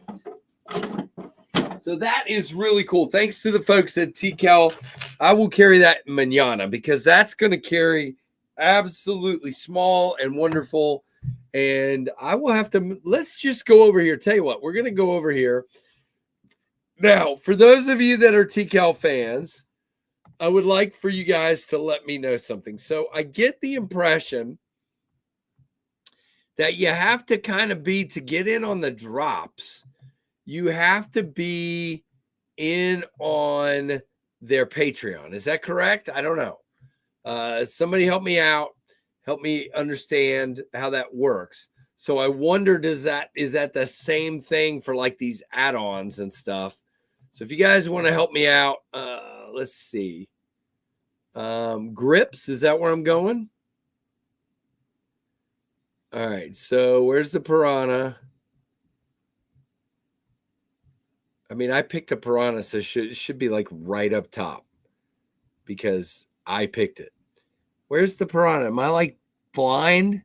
So that is really cool. Thanks to the folks at TKL. I will carry that manana because that's going to carry absolutely small and wonderful. And I will have to, let's just go over here. Tell you what, we're going to go over here. Now, for those of you that are TKL fans, I would like for you guys to let me know something. So I get the impression that you have to kind of be, to get in on the drops, you have to be in on their Patreon. Is that correct? I don't know. Somebody help me out. Help me understand how that works. So I wonder, is that the same thing for like these add-ons and stuff? So if you guys want to help me out, let's see. Grips, is that where I'm going? All right. So where's the Piranha? I mean, I picked a Piranha, so it should be like right up top because I picked it. Where's the Piranha? Am I like blind?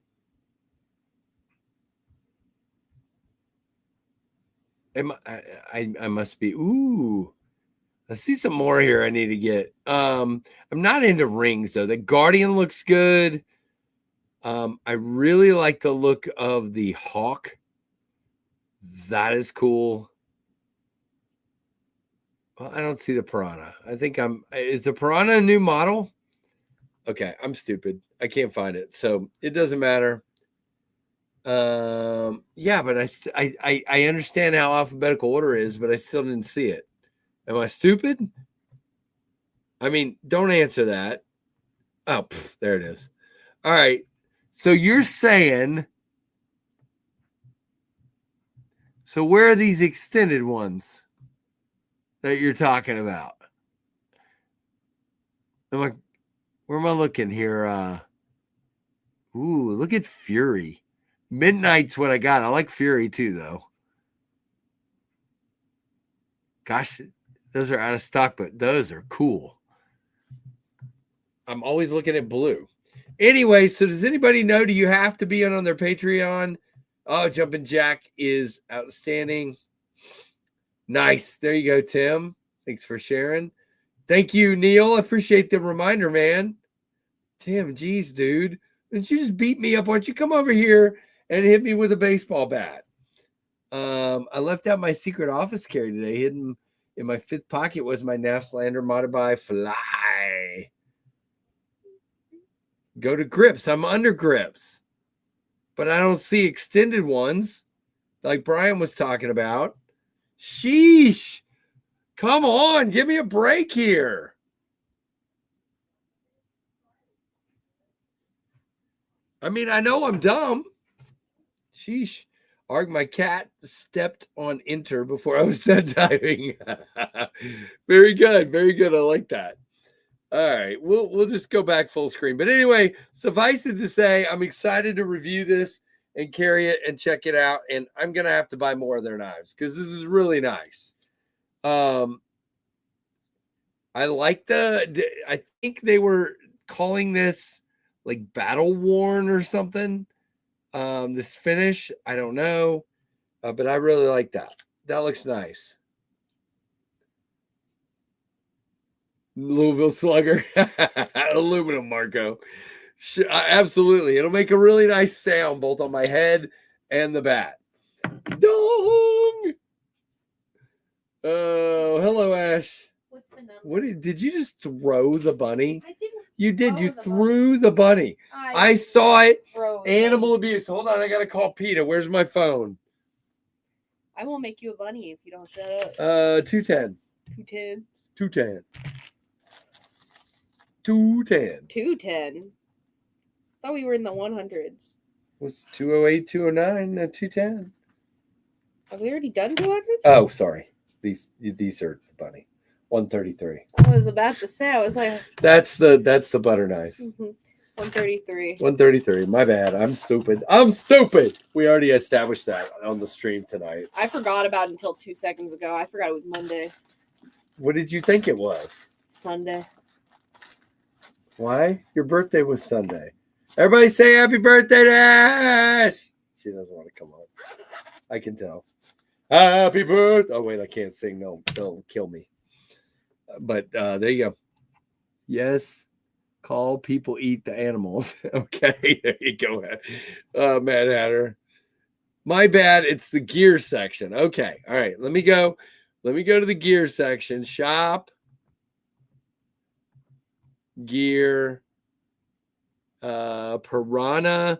I must be. Ooh, I see some more here I need to get. I'm not into rings though. The Guardian looks good. I really like the look of the Hawk. That is cool. Well, I don't see the Piranha. I think is the Piranha a new model? Okay, I'm stupid. I can't find it. So it doesn't matter. Yeah, but I understand how alphabetical order is, but I still didn't see it. Am I stupid? I mean, don't answer that. Oh, there it is. All right. So you're saying, so where are these extended ones that you're talking about? Where am I looking here? Ooh, look at Fury. Midnight's what I got. I like Fury too, though. Gosh, those are out of stock, but those are cool. I'm always looking at blue. Anyway, so does anybody know, do you have to be on their Patreon? Oh, Jumpin' Jack is outstanding. Nice. There you go, Tim. Thanks for sharing. Thank you, Neil. I appreciate the reminder, man. Tim, geez, dude. Didn't you just beat me up? Why don't you come over here and hit me with a baseball bat? I left out my secret office carry today. Hidden in my 5th pocket was my Nafslander modded by Fly. Go to grips. I'm under grips. But I don't see extended ones like Brian was talking about. Sheesh. Come on. Give me a break here. I mean, I know I'm dumb. Sheesh. Arg, my cat stepped on enter before I was done typing. Very good. Very good. I like that. All right. We'll just go back full screen. But anyway, suffice it to say, I'm excited to review this and carry it and check it out. And I'm going to have to buy more of their knives because this is really nice. I like I think they were calling this like battle worn or something. This finish, I don't know, but I really like that. That looks nice. Louisville Slugger, aluminum, Marco. Absolutely, it'll make a really nice sound both on my head and the bat. Dong. Oh, hello, Ash.
What's the number?
What did you just throw the bunny?
I didn't.
You did. You threw the bunny. I saw it. Animal abuse. Hold on, I gotta call PETA. Where's my phone?
I won't make you a bunny if you don't shut up.
210.
210.
210. 210.
210. Thought we were in the 100s.
Was 208, 209, 210.
Have we already done 200?
Oh, sorry. These are the bunny. 133.
I was about to say. I was like,
that's the butter knife.
133.
133. My bad. I'm stupid. I'm stupid. We already established that on the stream tonight.
I forgot about it until 2 seconds ago. I forgot it was Monday.
What did you think it was?
Sunday.
Why? Your birthday was Sunday. Everybody say happy birthday to Ash. She doesn't want to come on. I can tell. Happy birthday. Oh, wait, I can't sing. No, they'll kill me. But there you go. Yes. Call people eat the animals. Okay, there you go. Mad Hatter. My bad. It's the gear section. Okay. All right. Let me go to the gear section. Shop. Gear. Piranha.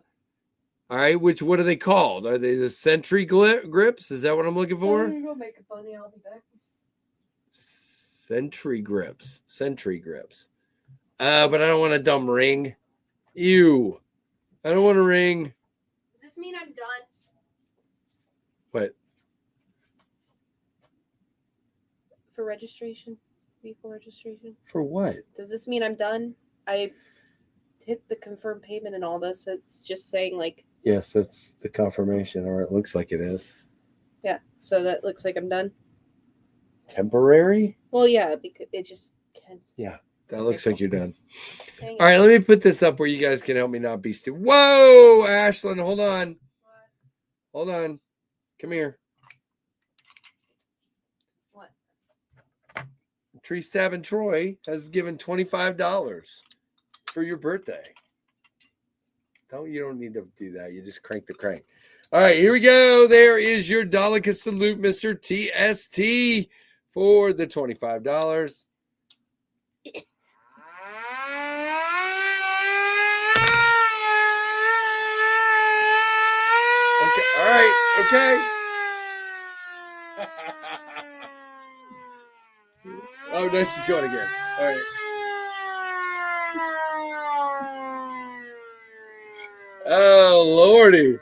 All right. What are they called? Are they the Sentry grips? Is that what I'm looking for?
Go make a bunny. I'll be back.
Sentry grips. But I don't want a dumb ring. Ew. I don't want a ring.
Does this mean I'm done?
What?
For registration? Vehicle registration?
For what?
Does this mean I'm done? I hit the confirm payment and all this. It's just saying like...
Yes, that's the confirmation, or it looks like it is.
Yeah, so that looks like I'm done.
Temporary?
Well, yeah, because it just...
Yeah. That looks like you're done. All right, let me put this up where you guys can help me not be stupid. Whoa, Ashlyn, hold on. Hold on. Come here.
What?
Tree Stabbing Troy has given $25 for your birthday. You don't need to do that. You just crank the crank. All right, here we go. There is your Daleka salute, Mr. TST, for the $25. Okay, all right, okay. Oh, no, she's going again. All right. Oh, Lordy.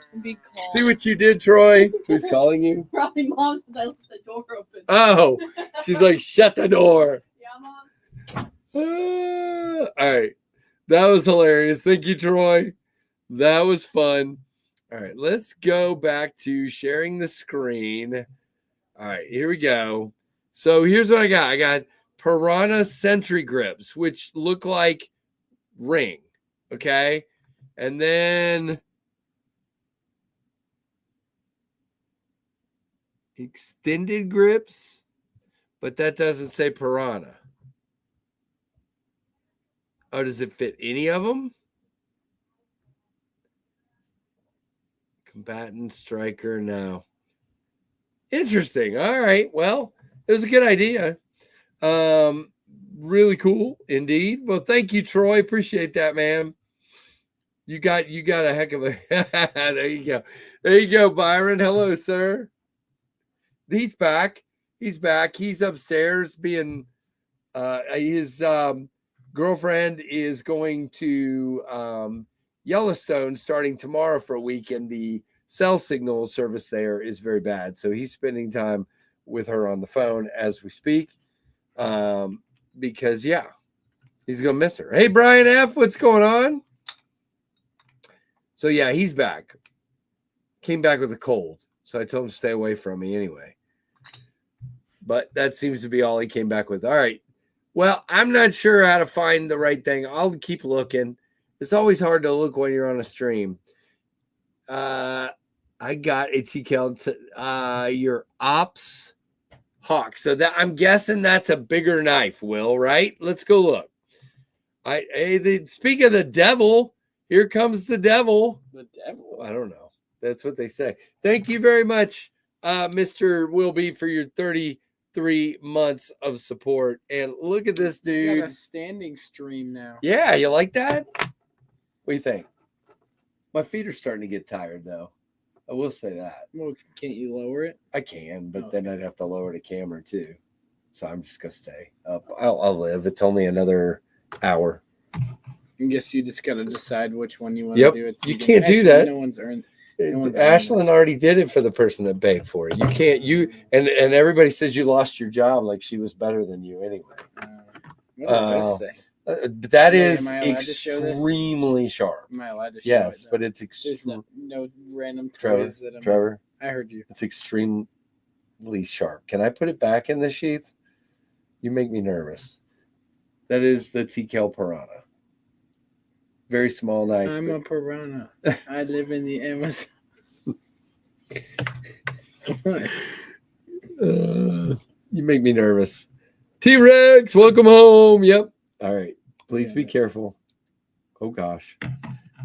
See what you did, Troy? Who's calling you?
Probably Mom since I left the door open.
Oh, she's like, shut the door.
Yeah, Mom.
All right. That was hilarious. Thank you, Troy. That was fun. All right, let's go back to sharing the screen. All right, here we go. So here's what I got. I got Piranha Sentry grips, which look like ring, okay? And then extended grips, but that doesn't say Piranha. Oh, does it fit any of them? Combatant, striker, no. Interesting. All right. Well, it was a good idea. Really cool indeed. Well, thank you, Troy. Appreciate that, man. You got a heck of a there you go. There you go, Byron. Hello, sir. He's back. He's back. He's upstairs being his girlfriend is going to Yellowstone starting tomorrow for a week, and the cell signal service there is very bad. So he's spending time with her on the phone as we speak. Because yeah, he's gonna miss her. Hey, Brian F., what's going on? So yeah, he's back. Came back with a cold, so I told him to stay away from me anyway. But that seems to be all he came back with. All right. Well, I'm not sure how to find the right thing. I'll keep looking. It's always hard to look when you're on a stream. I got a TKL, your Ops Hawk. So that I'm guessing that's a bigger knife, Will, right? Let's go look. Speak of the devil, here comes the devil.
The devil.
I don't know. That's what they say. Thank you very much, Mr. Wilby, for your 33 months of support. And look at this
You
dude.
got a standing stream now.
Yeah, you like that? What do you think? My feet are starting to get tired, though. I will say that.
Well, can't you lower it?
I can, but
Okay.
then I'd have to lower the camera too. So I'm just gonna stay up. I'll live. It's only another hour.
I guess you just got to decide which one you want
Yep.
to do. At the
You
beginning.
can't do
Actually,
that.
No one's earned. one's earned
Ashlyn
this.
already did it for the person that begged for it. You can't. You and everybody says you lost your job, like she was better than you anyway.
What is this thing?
That
Yeah,
is
am I allowed to show this?
extremely sharp.
Am I allowed to show
Yes,
it?
but it's
There's
extremely.
no random
Trevor,
toys that I'm.
Trevor,
I heard you.
it's extremely sharp. Can I put it back in the sheath? You make me nervous. That is the TKL Piranha. Very small knife.
I'm a piranha. I live in the Amazon.
You make me nervous. T-Rex, welcome home. Yep. All right. Please be careful. Oh gosh.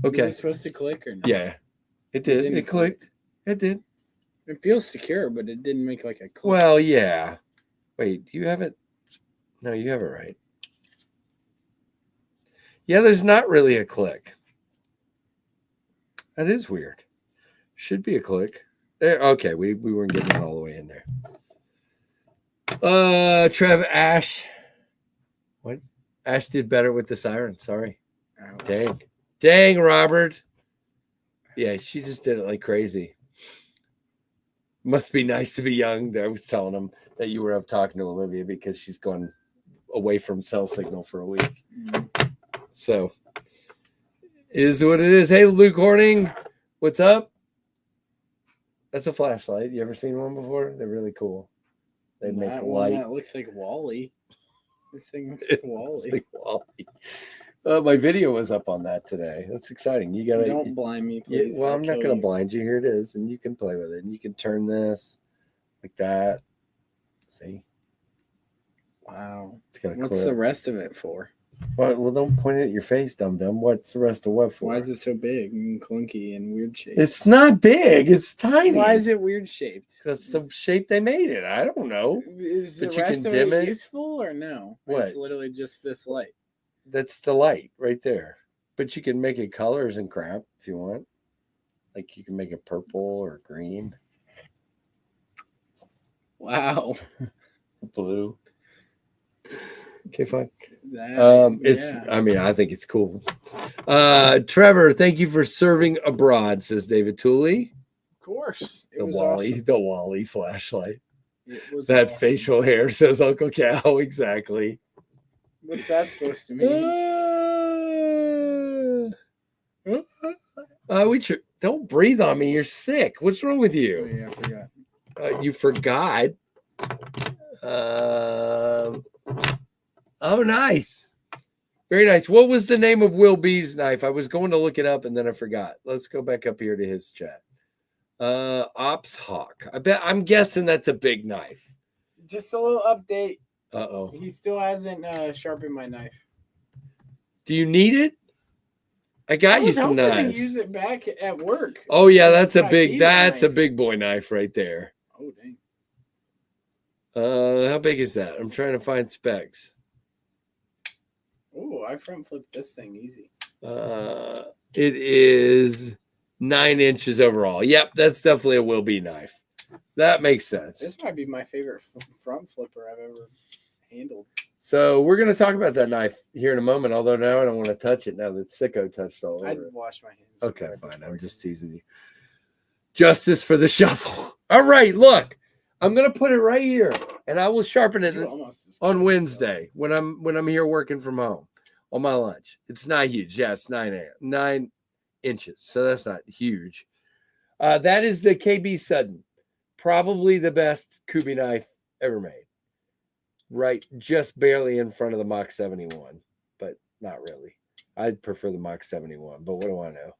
Okay.
Is it supposed to click or no?
Yeah. It did.
didn't
It clicked. It did.
It feels secure, but it didn't make like a click.
Well, yeah. Wait, do you have it? No, you have it right. Yeah, there's not really a click. That is weird. Should be a click. There. Okay, we weren't getting it all the way in there. Trev, Ash. What? Ash did better with the siren. Sorry.
Ouch.
Dang, Robert. Yeah, she just did it like crazy. Must be nice to be young. I was telling him that you were up talking to Olivia because she's gone away from cell signal for a week. So, is what it is. Hey, Luke Horning, what's up? That's a flashlight. You ever seen one before? They're really cool. They make
That
light.
one that looks like Wally. This thing looks like Wally.
It's like Wally. My video was up on that today. That's exciting. You gotta
Don't blind me, please.
well,
I'll
I'm not
kill
gonna
you.
blind you. Here it is, and you can play with it. And you can turn this like that. See,
Wow.
it's got a
What's
clip.
the rest of it for?
Well, don't point it at your face, dum dum. What's the rest of what for?
Why is it so big and clunky and weird shaped?
It's not big. It's tiny.
Why is it weird shaped?
That's the shape they made it. I don't know.
Is the
But you
rest
can
of
dim
it
it?
useful or no?
What?
It's literally just this light.
That's the light right there. But you can make it colors and crap if you want. Like you can make it purple or green,
Wow.
blue. Okay, fine.
Yeah.
I mean, I think it's cool. Trevor, thank you for serving abroad, says David Tooley.
Of course. It
The
was
Wally,
awesome.
the Wally flashlight.
It was
That
awesome.
facial hair, says Uncle Cow. Exactly.
What's that supposed to mean?
Don't breathe on me. You're sick. What's wrong with
Oh,
you?
yeah, I forgot.
You forgot. Oh, nice. Very nice. What was the name of Will B's knife? I was going to look it up and then I forgot. Let's go back up here to his chat. Ops Hawk. I'm guessing that's a big knife.
Just a little update.
Uh-oh.
He still hasn't sharpened my knife.
Do you need it? I got you some
hoping to
knives.
use it back at work.
Oh yeah, that's a
my
big.
favorite
That's a
knife.
big boy knife right there.
Oh dang.
How big is that? I'm trying to find specs.
Oh, I front flipped this thing easy.
It is 9 inches overall. Yep, that's definitely a Will B knife. That makes sense.
This might be my favorite front flipper I've ever handled.
So we're gonna talk about that knife here in a moment. Although now I don't want to touch it. Now that Sicko touched all over
I'd
it.
wash my hands.
Okay,
right
fine.
before
I'm
I
just
did it.
teasing you. Justice for the shuffle. All right, look. I'm gonna put it right here, and I will sharpen it
You almost just
on
killed
Wednesday when I'm here working from home on my lunch. It's not huge. Yeah, it's 9 inches, so that's not huge. That is the KB Sudden, probably the best Kubi knife ever made. right, just barely in front of the Mach 71, but not really. I'd prefer the Mach 71, but what do I know?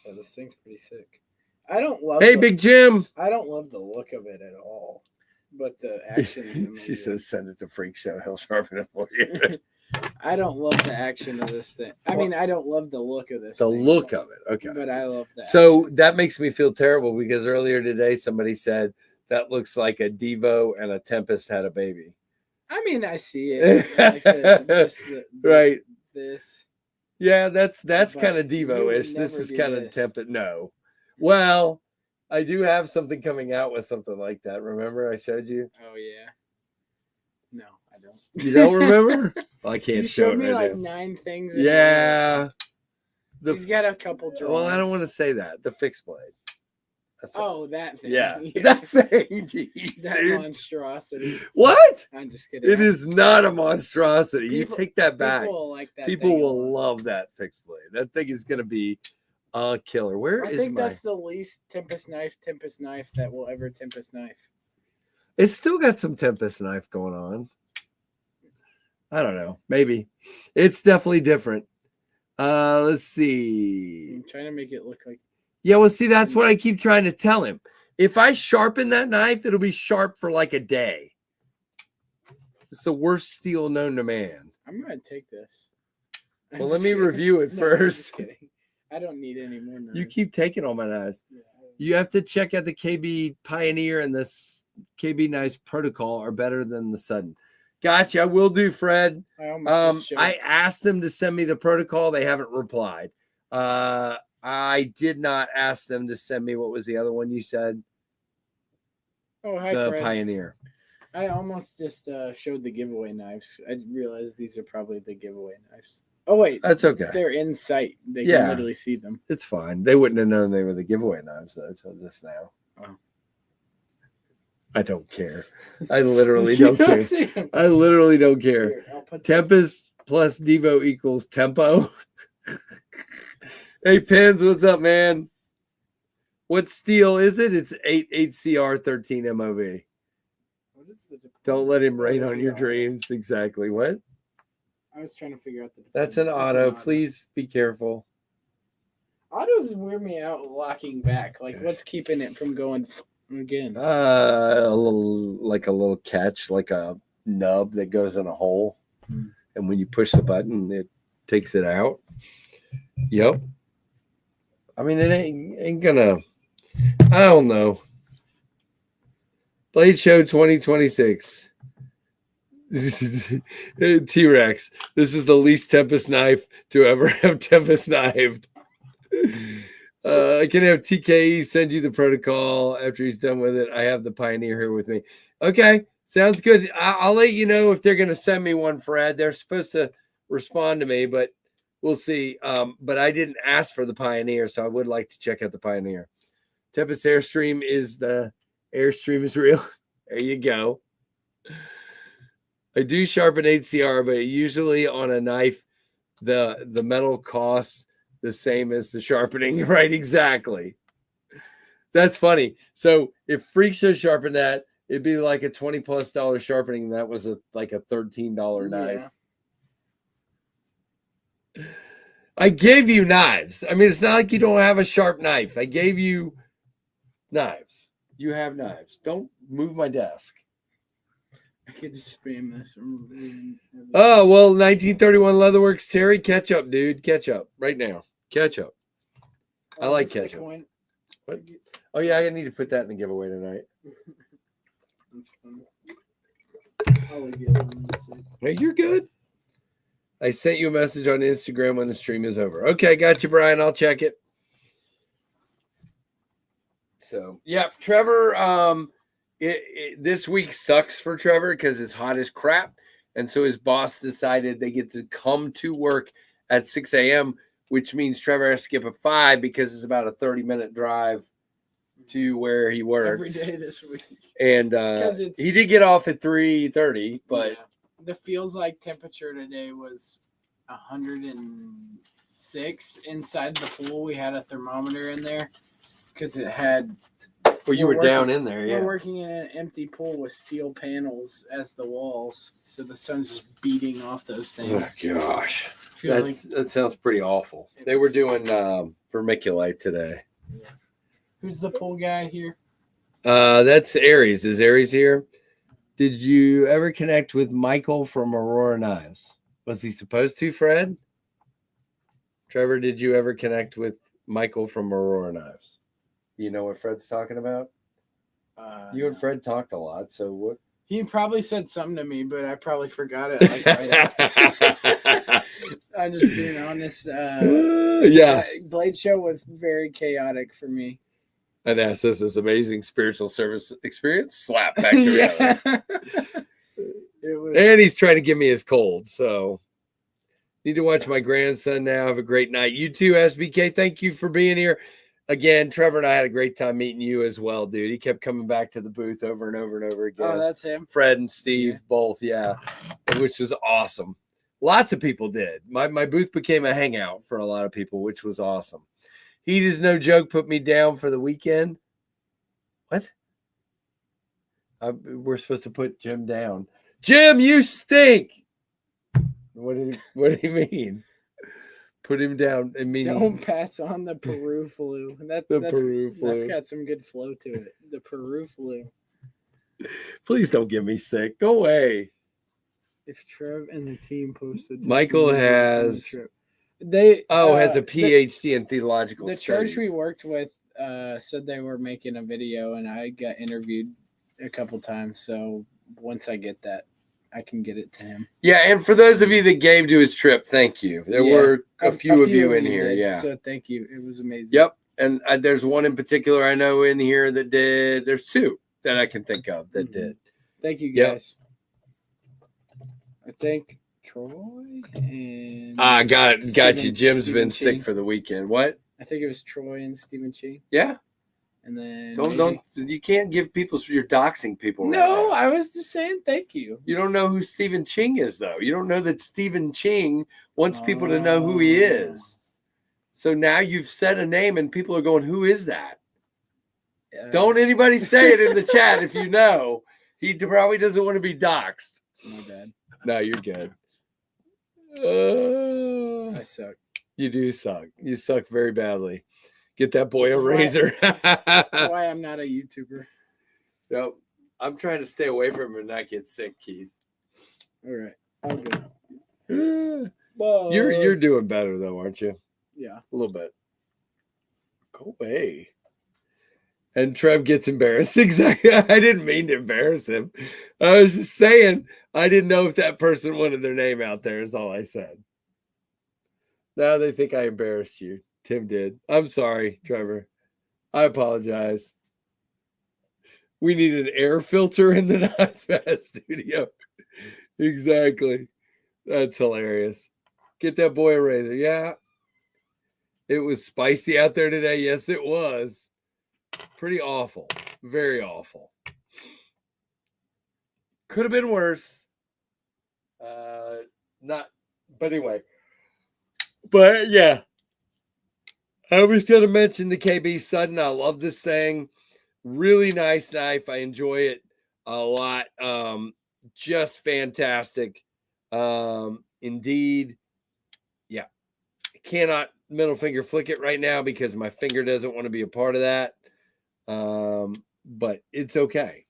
Oh, this thing's pretty sick. I don't love.
Hey, Big Jim.
I don't love the look of it at all, but the action. In the movie
She says, "Send it to Freak Show. He'll sharpen it for you."
I don't love the action of this thing. I mean, I don't love the look of this.
The
thing,
look of it, okay.
But I love that.
So that makes me feel terrible because earlier today somebody said that looks like a Devo and a Tempest had a baby.
I mean, I see it. Like the,
right.
This.
Yeah, that's
But
kind of
you
Devo-ish.
would
This
never
is
do
kind of
this.
Tempest. No. Well, I do have something coming out with something like that. Remember I showed you?
Oh yeah. No, I don't.
You don't remember? Well, I can't
You
show
showed
it
me
right
like
now.
9 things. in
Yeah.
this. He's got a couple drawings.
Well, I don't want to say that. The fixed blade. That's
Oh, that thing.
yeah. That thing. Jeez,
That
dude.
monstrosity.
What?
I'm just kidding.
It is not a monstrosity. You
People-
take that back.
People will like that.
People
thing a
will
lot.
love that fixed blade. That thing is going to be a killer. Where
I
is
think
my...
that's the least Tempest knife that will ever Tempest knife.
It's still got some Tempest knife going on. I don't know. Maybe. It's definitely different. Let's see.
I'm trying to make it look like.
Yeah, well, see, that's what I keep trying to tell him. If I sharpen that knife, it'll be sharp for like a day. It's the worst steel known to man.
I'm gonna take this.
Well, let me review it
No, I'm
first.
just kidding. I don't need any more knives.
You keep taking all my knives.
Yeah,
You have to check out the KB Pioneer and this KB Knives Protocol are better than the Sudden. Gotcha. I will do, Fred.
I almost just showed.
I asked them to send me the protocol. They haven't replied. I did not ask them to send me, what was the other one you said?
Oh, hi,
The
Fred.
Pioneer.
I almost just showed the giveaway knives. I realized these are probably the giveaway knives. Oh wait,
That's okay.
they're in sight. They
Yeah.
can literally see them.
It's fine. They wouldn't have known they were the giveaway knives though until just now.
Oh.
I don't care. I literally don't care.
See them.
I literally don't care.
Here, I'll put
Tempest plus Devo equals tempo. Hey, Pins, what's up, man? What steel is it? It's 8 HCR 13 MOV.
What is the
Don't let him rain
What is
on
the
your
auto?
dreams. Exactly. What?
I was trying to figure out the.
That's an auto. Please be careful.
Autos wear me out locking back. Like, what's keeping it from going again?
A little catch, like a nub that goes in a hole. And when you push the button, it takes it out. Yep. I mean, it ain't gonna, I don't know. Blade Show 2026. T-Rex. This is the least Tempest knife to ever have Tempest knifed. I can have TKE send you the protocol after he's done with it. I have the Pioneer here with me. Okay, sounds good. I'll let you know if they're going to send me one, Fred. They're supposed to respond to me, but we'll see. But I didn't ask for the Pioneer, so I would like to check out the Pioneer. Tempest Airstream is real. There you go. I do sharpen HCR, but usually on a knife, the metal costs the same as the sharpening, right? Exactly. That's funny. So if Freak Show sharpened that, it'd be like a $20+ sharpening. That was like a $13 knife. Yeah. I gave you knives. I mean, it's not like you don't have a sharp knife. I gave you knives. You have knives. Don't move my desk.
I could just spam this.
Oh, well, 1931 Leatherworks. Terry, catch up, dude. Catch up right now. Catch up. I like ketchup. What? Oh, yeah, I need to put that in the giveaway tonight.
That's funny. I'll leave you alone.
Hey, you're good. I sent you a message on Instagram when the stream is over. Okay, got you, Brian. I'll check it. So, yeah, Trevor, this week sucks for Trevor because it's hot as crap. And so his boss decided they get to come to work at 6 a.m., which means Trevor has to get up at 5 because it's about a 30-minute drive to where he works.
Every day this week.
And he did get off at 3:30, but...
Yeah. The feels like temperature today was 106 inside the pool. We had a thermometer in there because it had
Well, you
We're
were down
working-
in there, yeah.
We're working in an empty pool with steel panels as the walls, so the sun's just beating off those
Oh,
things.
gosh.
Feels
That sounds pretty awful. They were doing vermiculite today.
Who's the pool guy here?
That's Aries. Is Aries here? Did you ever connect with Michael from Aurora Knives? Was he supposed to, Fred? Trevor, did you ever connect with Michael from Aurora Knives? You know what Fred's talking about? You and Fred talked a lot, so what?
He probably said something to me, but I probably forgot it. Like right after. I'm just being honest.
Yeah.
Blade Show was very chaotic for me.
And that's this amazing spiritual service experience. Slap back to reality.
It was,
And he's trying to give me his cold, so need to watch my grandson now. Have a great night. You too, SBK. Thank you for being here. Again, Trevor and I had a great time meeting you as well, dude. He kept coming back to the booth over and over and over again.
oh, that's him.
Fred and Steve, both, yeah, which was awesome. Lots of people did. My booth became a hangout for a lot of people, which was awesome. Heat is no joke. Put me down for the weekend. What? We're supposed to put Jim down. Jim, you stink. What did he mean? Put him down. I mean,
Don't pass on the Peru flu. That's
Peru flu.
That's got some good flow to it. The Peru flu.
Please don't get me sick. Go away.
If Trev and the team posted,
Michael
testimony from the
has-
trip. They
has a PhD in theological
The
studies.
church we worked with said they were making a video, and I got interviewed a couple times. So once I get that, I can get it to him.
Yeah, and for those of you that gave to his trip, thank you. There
Yeah,
were a few of you in
you
here.
did,
Yeah.
So thank you. It was amazing.
Yep. And there's one in particular I know in here that did. There's two that I can think of that did.
Thank you,
Yep.
guys. I think Troy and
Got you.
Stephen-
Jim's
Stephen
been
Chi.
sick for the weekend. What?
I think it was Troy and Stephen Chi,
Yeah.
and then
Don't. You can't give people. You're doxing people. Right
No,
now.
I was just saying thank you.
You don't know who Stephen Ching is, though. You don't know that Stephen Ching wants people to know who he is. So now you've said a name, and people are going, "Who is that?" Don't anybody say it in the chat if you know. He probably doesn't want to be doxxed.
My bad.
No, you're good.
I suck.
You do suck. You suck very badly. Get that boy
This
a
is why-
razor.
That's why I'm not a YouTuber.
Nope. I'm trying to stay away from him and not get sick, Keith.
All right, I'll go.
You're doing better though, aren't you?
Yeah.
A little bit. Go away. And Trev gets embarrassed. Exactly. I didn't mean to embarrass him. I was just saying I didn't know if that person wanted their name out there, is all I said. Now they think I embarrassed you. Tim did. I'm sorry, Trevor. I apologize. We need an air filter in the Nice Fast studio. Exactly. That's hilarious. Get that boy a razor. Yeah. It was spicy out there today. Yes, it was. Pretty awful. Very awful. Could have been worse. But anyway. But yeah. I was going to mention the KB Sudden. I love this thing. Really nice knife. I enjoy it a lot. Just fantastic. Indeed. Yeah. I cannot middle finger flick it right now because my finger doesn't want to be a part of that. But it's okay.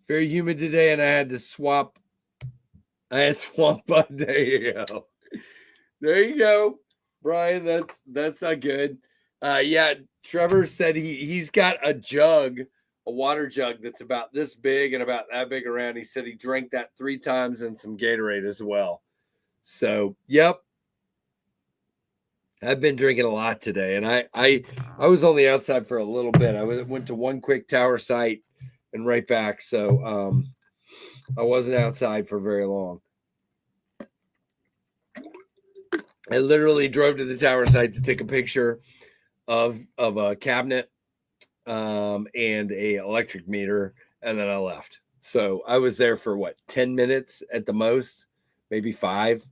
Very humid today, and I had to swap. There you go. There you go, Brian. That's not good. Yeah, Trevor said he's got a jug, a water jug that's about this big and about that big around. He said he drank that 3 times and some Gatorade as well. So, yep. I've been drinking a lot today, and I was only outside for a little bit. I went to one quick tower site and right back, so I wasn't outside for very long. I literally drove to the tower site to take a picture of a cabinet and a electric meter, and then I left. So I was there for 10 minutes at the most, maybe 5.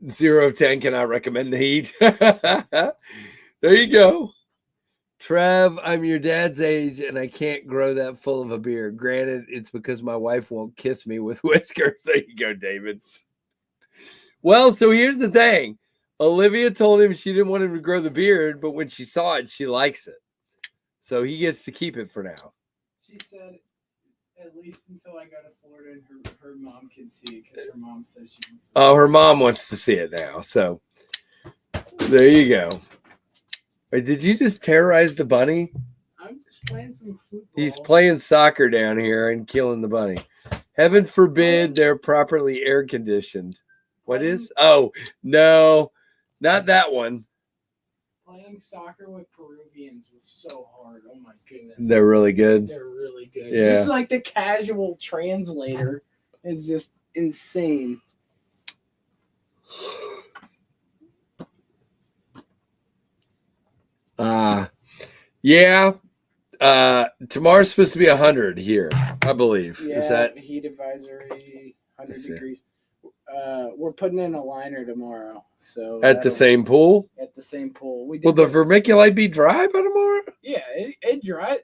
0 of 10 cannot recommend the heat. There you go. Trev, I'm your dad's age and I can't grow that full of a beard. Granted, it's because my wife won't kiss me with whiskers. There you go, David. Well, so here's the thing. Olivia told him she didn't want him to grow the beard, but when she saw it, she likes it. So he gets to keep it for now.
She said, at least until I go to Florida and her mom can see it, because her mom says she wants to see
Oh, her mom wants to see it now. So there you go. Wait, did you just terrorize the bunny?
I'm just playing some football.
He's playing soccer down here and killing the bunny. Heaven forbid they're properly air conditioned. What is? Oh, no, not that one.
Playing soccer with Peruvians was so hard. Oh my goodness.
They're really good.
They're really good.
Yeah.
Just like the casual translator is just insane.
Yeah. Tomorrow's supposed to be 100 here, I believe.
Yeah,
Is that
heat advisory, 100
Let's see.
degrees. We're putting in a liner tomorrow. So
at the same pool?
At the same pool. We did
Will the vermiculite be dry by tomorrow?
Yeah, it dries.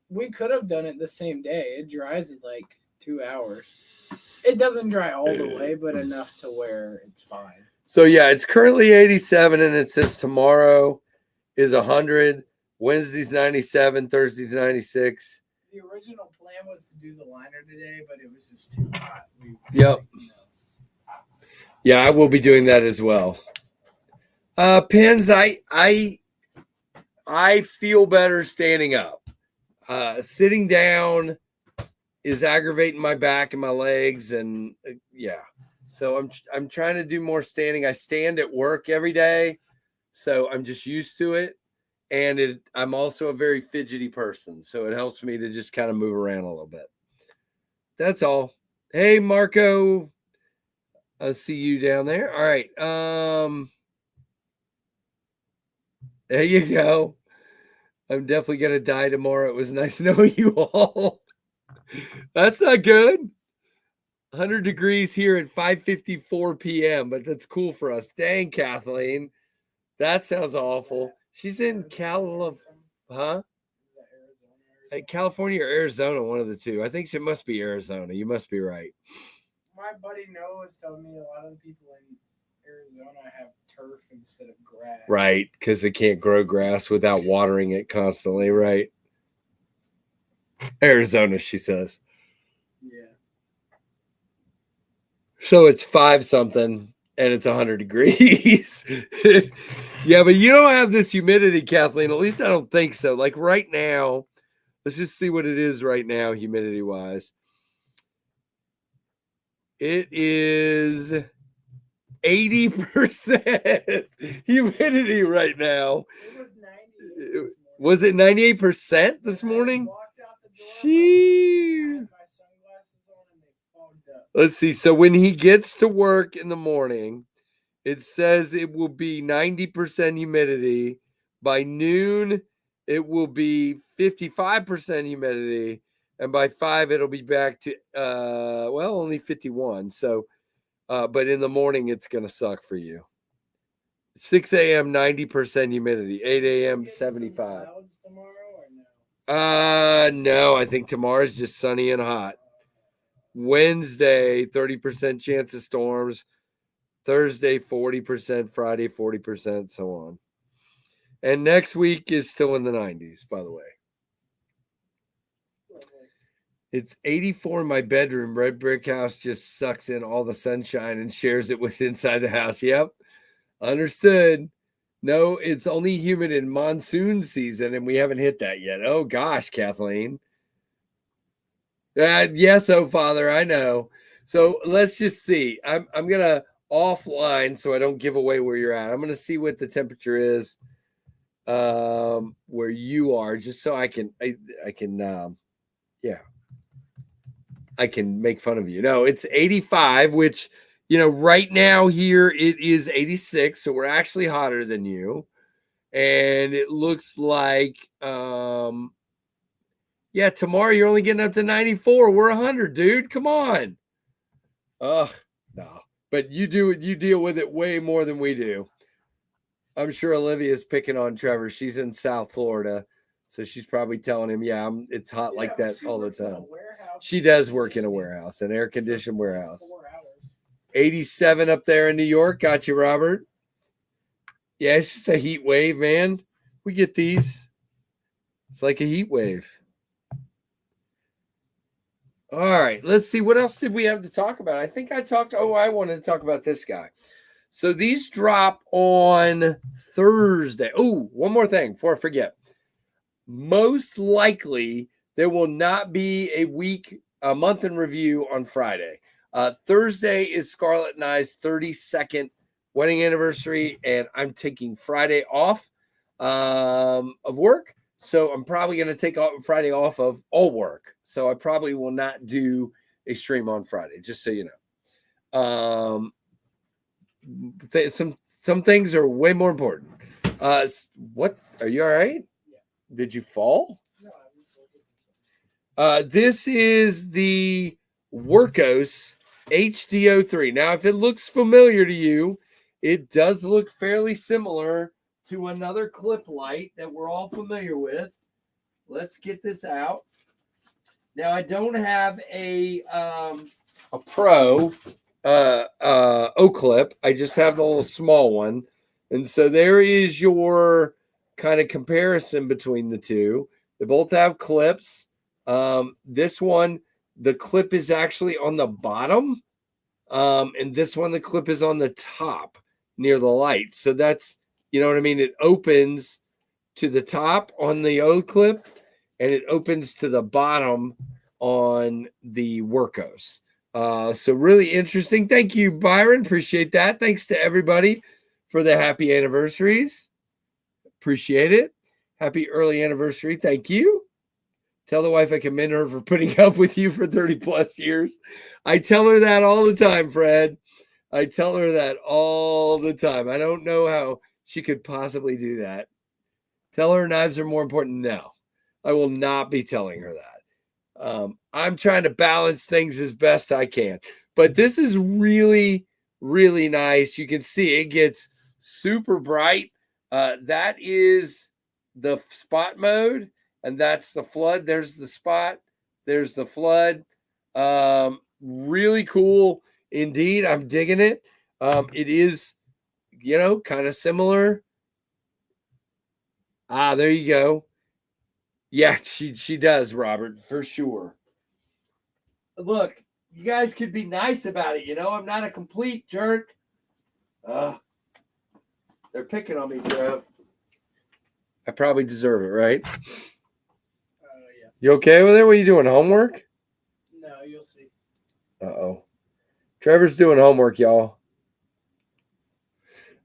We could have done it the same day. It dries in like 2 hours. It doesn't dry all the way, but enough to where it's fine.
So yeah, it's currently 87 and it says tomorrow is 100. Wednesday's 97, Thursday's 96.
The original plan was to do the liner today, but it was just too hot.
Yep. Yeah, I will be doing that as well. Pins, I feel better standing up. Sitting down is aggravating my back and my legs, and yeah. So I'm trying to do more standing. I stand at work every day, so I'm just used to it. And I'm also a very fidgety person, so it helps me to just kind of move around a little bit. That's all. Hey, Marco. I'll see you down there. All right. There you go. I'm definitely going to die tomorrow. It was nice knowing you all. That's not good. 100 degrees here at 5:54 p.m., but that's cool for us. Dang, Kathleen. That sounds awful. She's in California, California or Arizona, one of the two. I think she must be Arizona. You must be right.
My buddy Noah was telling me a lot of the people in Arizona have turf instead of grass.
Right, because they can't grow grass without watering it constantly, right? Arizona, she says.
Yeah.
So it's 5-something. And it's 100 degrees. Yeah, but you don't have this humidity, Kathleen. At least I don't think so. Like right now, let's just see what it is right now, humidity-wise. It is 80% humidity right now.
It was 98.
Was it 98% this morning? Sheesh. Let's see. So when he gets to work in the morning, it says it will be 90% humidity. By noon, it will be 55% humidity. And by 5, it'll be back to, only 51. So, but in the morning, it's going to suck for you. 6 a.m., 90% humidity. 8 a.m., 75. No, I think tomorrow's just sunny and hot. Wednesday, 30% chance of storms. Thursday, 40%. Friday, 40%, so on. And next week is still in the 90s, by the way. It's 84 in my bedroom. Red brick house just sucks in all the sunshine and shares it with inside the house. Yep. Understood. No, it's only humid in monsoon season, and we haven't hit that yet. Oh, gosh, Kathleen. Yes, oh, Father, I know. So let's just see. I'm going to offline so I don't give away where you're at. I'm going to see what the temperature is where you are, just so I can make fun of you. No, it's 85, which, right now here it is 86. So we're actually hotter than you. And it looks like, tomorrow you're only getting up to 94. We're 100, dude. Come on. Ugh, no. But you deal with it way more than we do. I'm sure Olivia's picking on Trevor. She's in South Florida, so she's probably telling him, "Yeah, it's hot like that all the time." She does work in a warehouse, an air-conditioned warehouse. 87 up there in New York. Got you, Robert. Yeah, it's just a heat wave, man. We get these. It's like a heat wave. All right, let's see. What else did we have to talk about? I think I wanted to talk about this guy. So these drop on Thursday. Oh, one more thing before I forget. Most likely, there will not be a month in review on Friday. Thursday is Scarlett and I's 32nd wedding anniversary, and I'm taking Friday off of work. So I'm probably going to take Friday off of all work. So I probably will not do a stream on Friday, just so you know. Some things are way more important. What? Are you all right?
Yeah.
Did you fall?
No,
this is the Warras HDO3. Now, if it looks familiar to you, it does look fairly similar to another clip light that we're all familiar with. Let's get this out. Now, I don't have a Pro O-clip. I just have the little small one. And so there is your kind of comparison between the two. They both have clips. This one, the clip is actually on the bottom. And this one, the clip is on the top near the light. So that's, you know what I mean? It opens to the top on the O-clip, and it opens to the bottom on the Warras. So really interesting. Thank you, Byron. Appreciate that. Thanks to everybody for the happy anniversaries. Appreciate it. Happy early anniversary. Thank you. Tell the wife I commend her for putting up with you for 30 plus years. I tell her that all the time, Fred. I tell her that all the time. I don't know how she could possibly do that. Tell her knives are more important now. I will not be telling her that. I'm trying to balance things as best I can. But this is really, really nice. You can see it gets super bright. That is the spot mode, and that's the flood. There's the spot. There's the flood. Really cool indeed. I'm digging it. It is, kind of similar. There you go. Yeah, she does, Robert, for sure. Look, you guys could be nice about it, I'm not a complete jerk. They're picking on me, bro. I probably deserve it, right?
Yeah.
You okay with it? What are you doing, homework?
No, you'll see.
Uh-oh. Trevor's doing homework, y'all.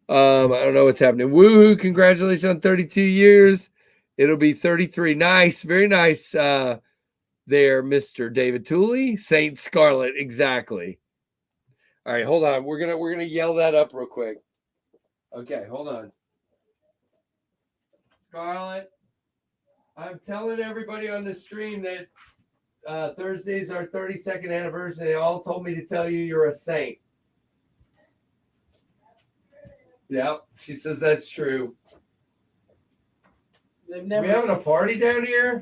I don't know what's happening. Woohoo, congratulations on 32 years. It'll be 33. Nice, very nice there, Mr. David Tooley. Saint Scarlett, exactly. All right, hold on. We're gonna yell that up real quick. Okay, hold on. Scarlett, I'm telling everybody on the stream that Thursday's our 32nd anniversary. They all told me to tell you you're a saint. Yep, she says that's true.
They've never.
We having a party down here?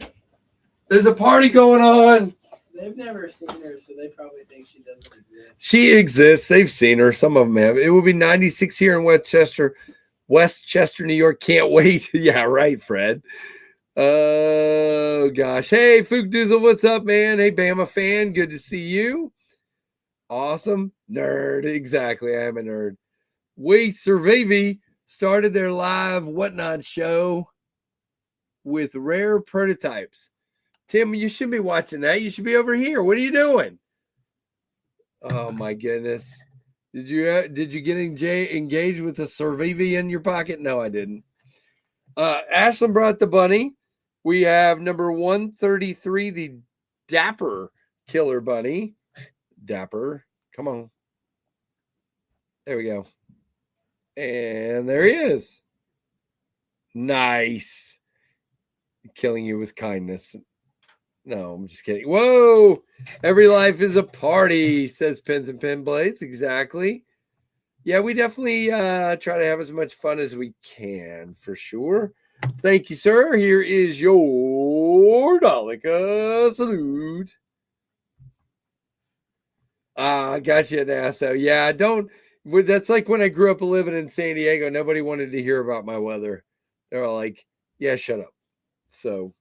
There's a party going on.
They've never seen her, so they probably think she doesn't exist.
She exists. They've seen her. Some of them have. It will be 96 here in Westchester, New York. Can't wait. Yeah, right, Fred. Oh, gosh. Hey, Fook Doozle, what's up, man? Hey, Bama fan. Good to see you. Awesome. Nerd. Exactly. I am a nerd. We Survivy started their live whatnot show with rare prototypes. Tim, you shouldn't be watching that. You should be over here. What are you doing? Oh my goodness. Did you get engaged with the Survivy in your pocket? No, I didn't. Ashlyn brought the bunny. We have number 133, the Dapper Killer Bunny. Dapper. Come on. There we go. And there he is. Nice. Killing you with kindness. No, I'm just kidding. Whoa. Every life is a party, says Pins and Pin Blades. Exactly. Yeah, we definitely try to have as much fun as we can, for sure. Thank you, sir. Here is your Daleka salute. I got you now. So yeah, don't. That's like when I grew up living in San Diego. Nobody wanted to hear about my weather. They're all like, "Yeah, shut up." So,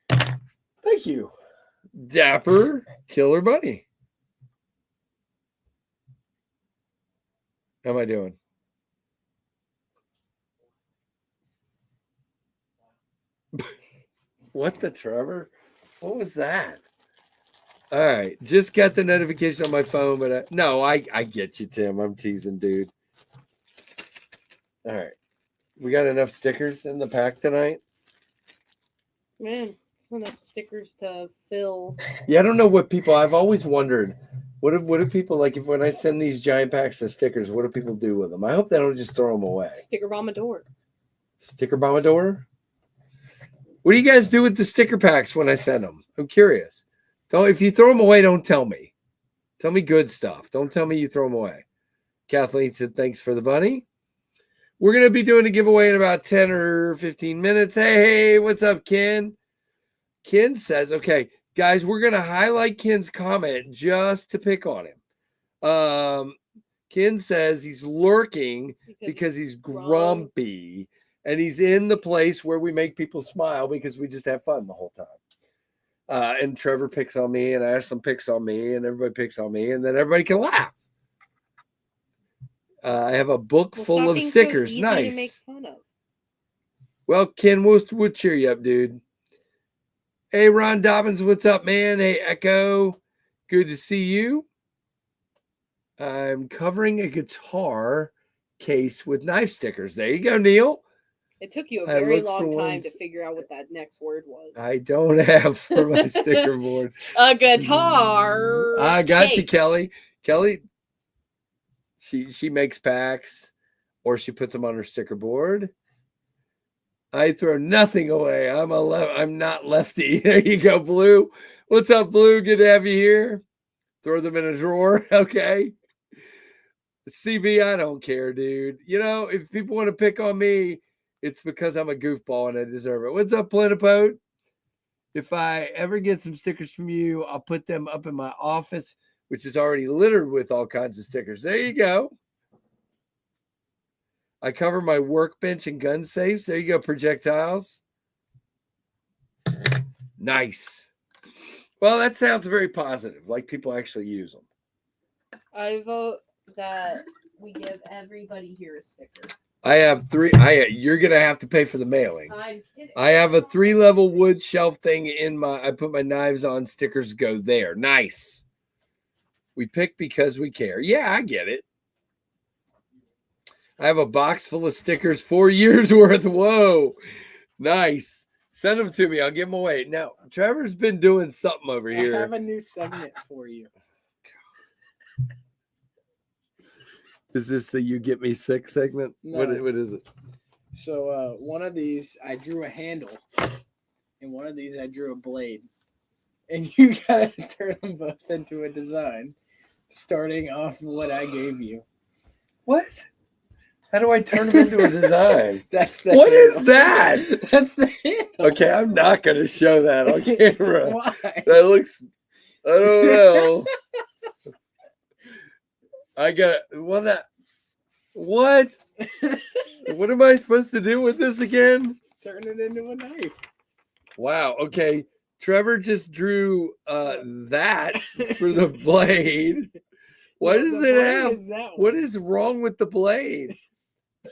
thank you, Dapper Killer Bunny. How am I doing? What the Trevor? What was that? All right, just got the notification on my phone, but no, I get you, Tim. I'm teasing, dude. All right, we got enough stickers in the pack tonight.
Man, enough stickers to fill.
Yeah, I don't know what people. I've always wondered, what do people like if when I send these giant packs of stickers? What do people do with them? I hope they don't just throw them away.
Sticker bomb a door.
Sticker bombador. What do you guys do with the sticker packs when I send them? I'm curious. Don't if you throw them away, don't tell me. Tell me good stuff. Don't tell me you throw them away. Kathleen said, "Thanks for the bunny." We're gonna be doing a giveaway in about 10 or 15 minutes. Hey, what's up, Ken? Ken says, "Okay, guys, we're gonna highlight Ken's comment just to pick on him." Ken says he's lurking because he's grumpy, and he's in the place where we make people smile because we just have fun the whole time. And Trevor picks on me, and Ashlyn picks on me, and everybody picks on me, and then everybody can laugh. I have a book full of stickers.
So easy
nice.
to make fun of.
Well, Ken, we'll cheer you up, dude. Hey, Ron Dobbins, what's up, man? Hey, Echo, good to see you. I'm covering a guitar case with knife stickers. There you go, Neil.
It took you a very long time to figure out what that next word was.
I don't have for my sticker board.
A guitar.
I got
case.
you, Kelly. Kelly, she makes packs or she puts them on her sticker board. I throw nothing away. I'm not lefty. There you go, Blue. What's up, Blue? Good to have you here. Throw them in a drawer. Okay. CB, I don't care, dude. You know, if people want to pick on me, it's because I'm a goofball and I deserve it. What's up, Plenipote? If I ever get some stickers from you, I'll put them up in my office, which is already littered with all kinds of stickers. There you go. I cover my workbench and gun safes. There you go, projectiles. Nice. Well, that sounds very positive, like people actually use them.
I vote that we give everybody here a sticker.
I have 3. You're gonna have to pay for the mailing.
I'm kidding.
I have a 3-level wood shelf thing in my. I put my knives on. Stickers go there. Nice. We pick because we care. Yeah, I get it. I have a box full of stickers, 4 years worth. Whoa, nice. Send them to me. I'll give them away. Now, Trevor's been doing something over here.
I have a new segment for you.
Is this the "You Get Me Sick" segment?
No.
What is it?
So one of these, I drew a handle, and one of these, I drew a blade. And you gotta turn them both into a design, starting off what I gave you.
What? How do I turn them into a design?
That's the
What
handle.
is that?
That's the handle.
Okay, I'm not going to show that on camera.
Why?
That looks, I don't know. I got, what? What am I supposed to do with this again?
Turn it into a knife.
Wow. Okay. Trevor just drew that for the blade. What
No,
does
the
it
blade
have?
is that
What
one.
is wrong with the blade?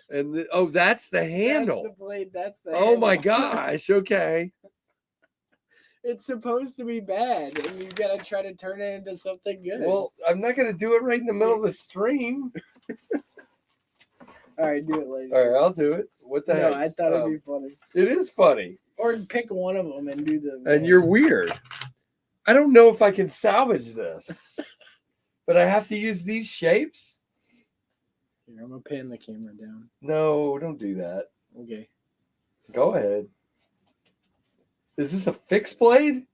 And that's the handle.
That's the blade. That's the
Oh
handle.
my gosh. Okay.
It's supposed to be bad, and you gotta try to turn it into something good.
Well, I'm not going to do it right in the middle of the stream.
All right, do it later.
All right, I'll do it. What the heck?
No, I thought it'd be funny.
It is funny.
Or pick one of them and do the.
And you're weird. I don't know if I can salvage this, but I have to use these shapes.
Here, I'm gonna pan the camera down.
No, don't do that.
Okay.
Go ahead. Is this a fixed blade?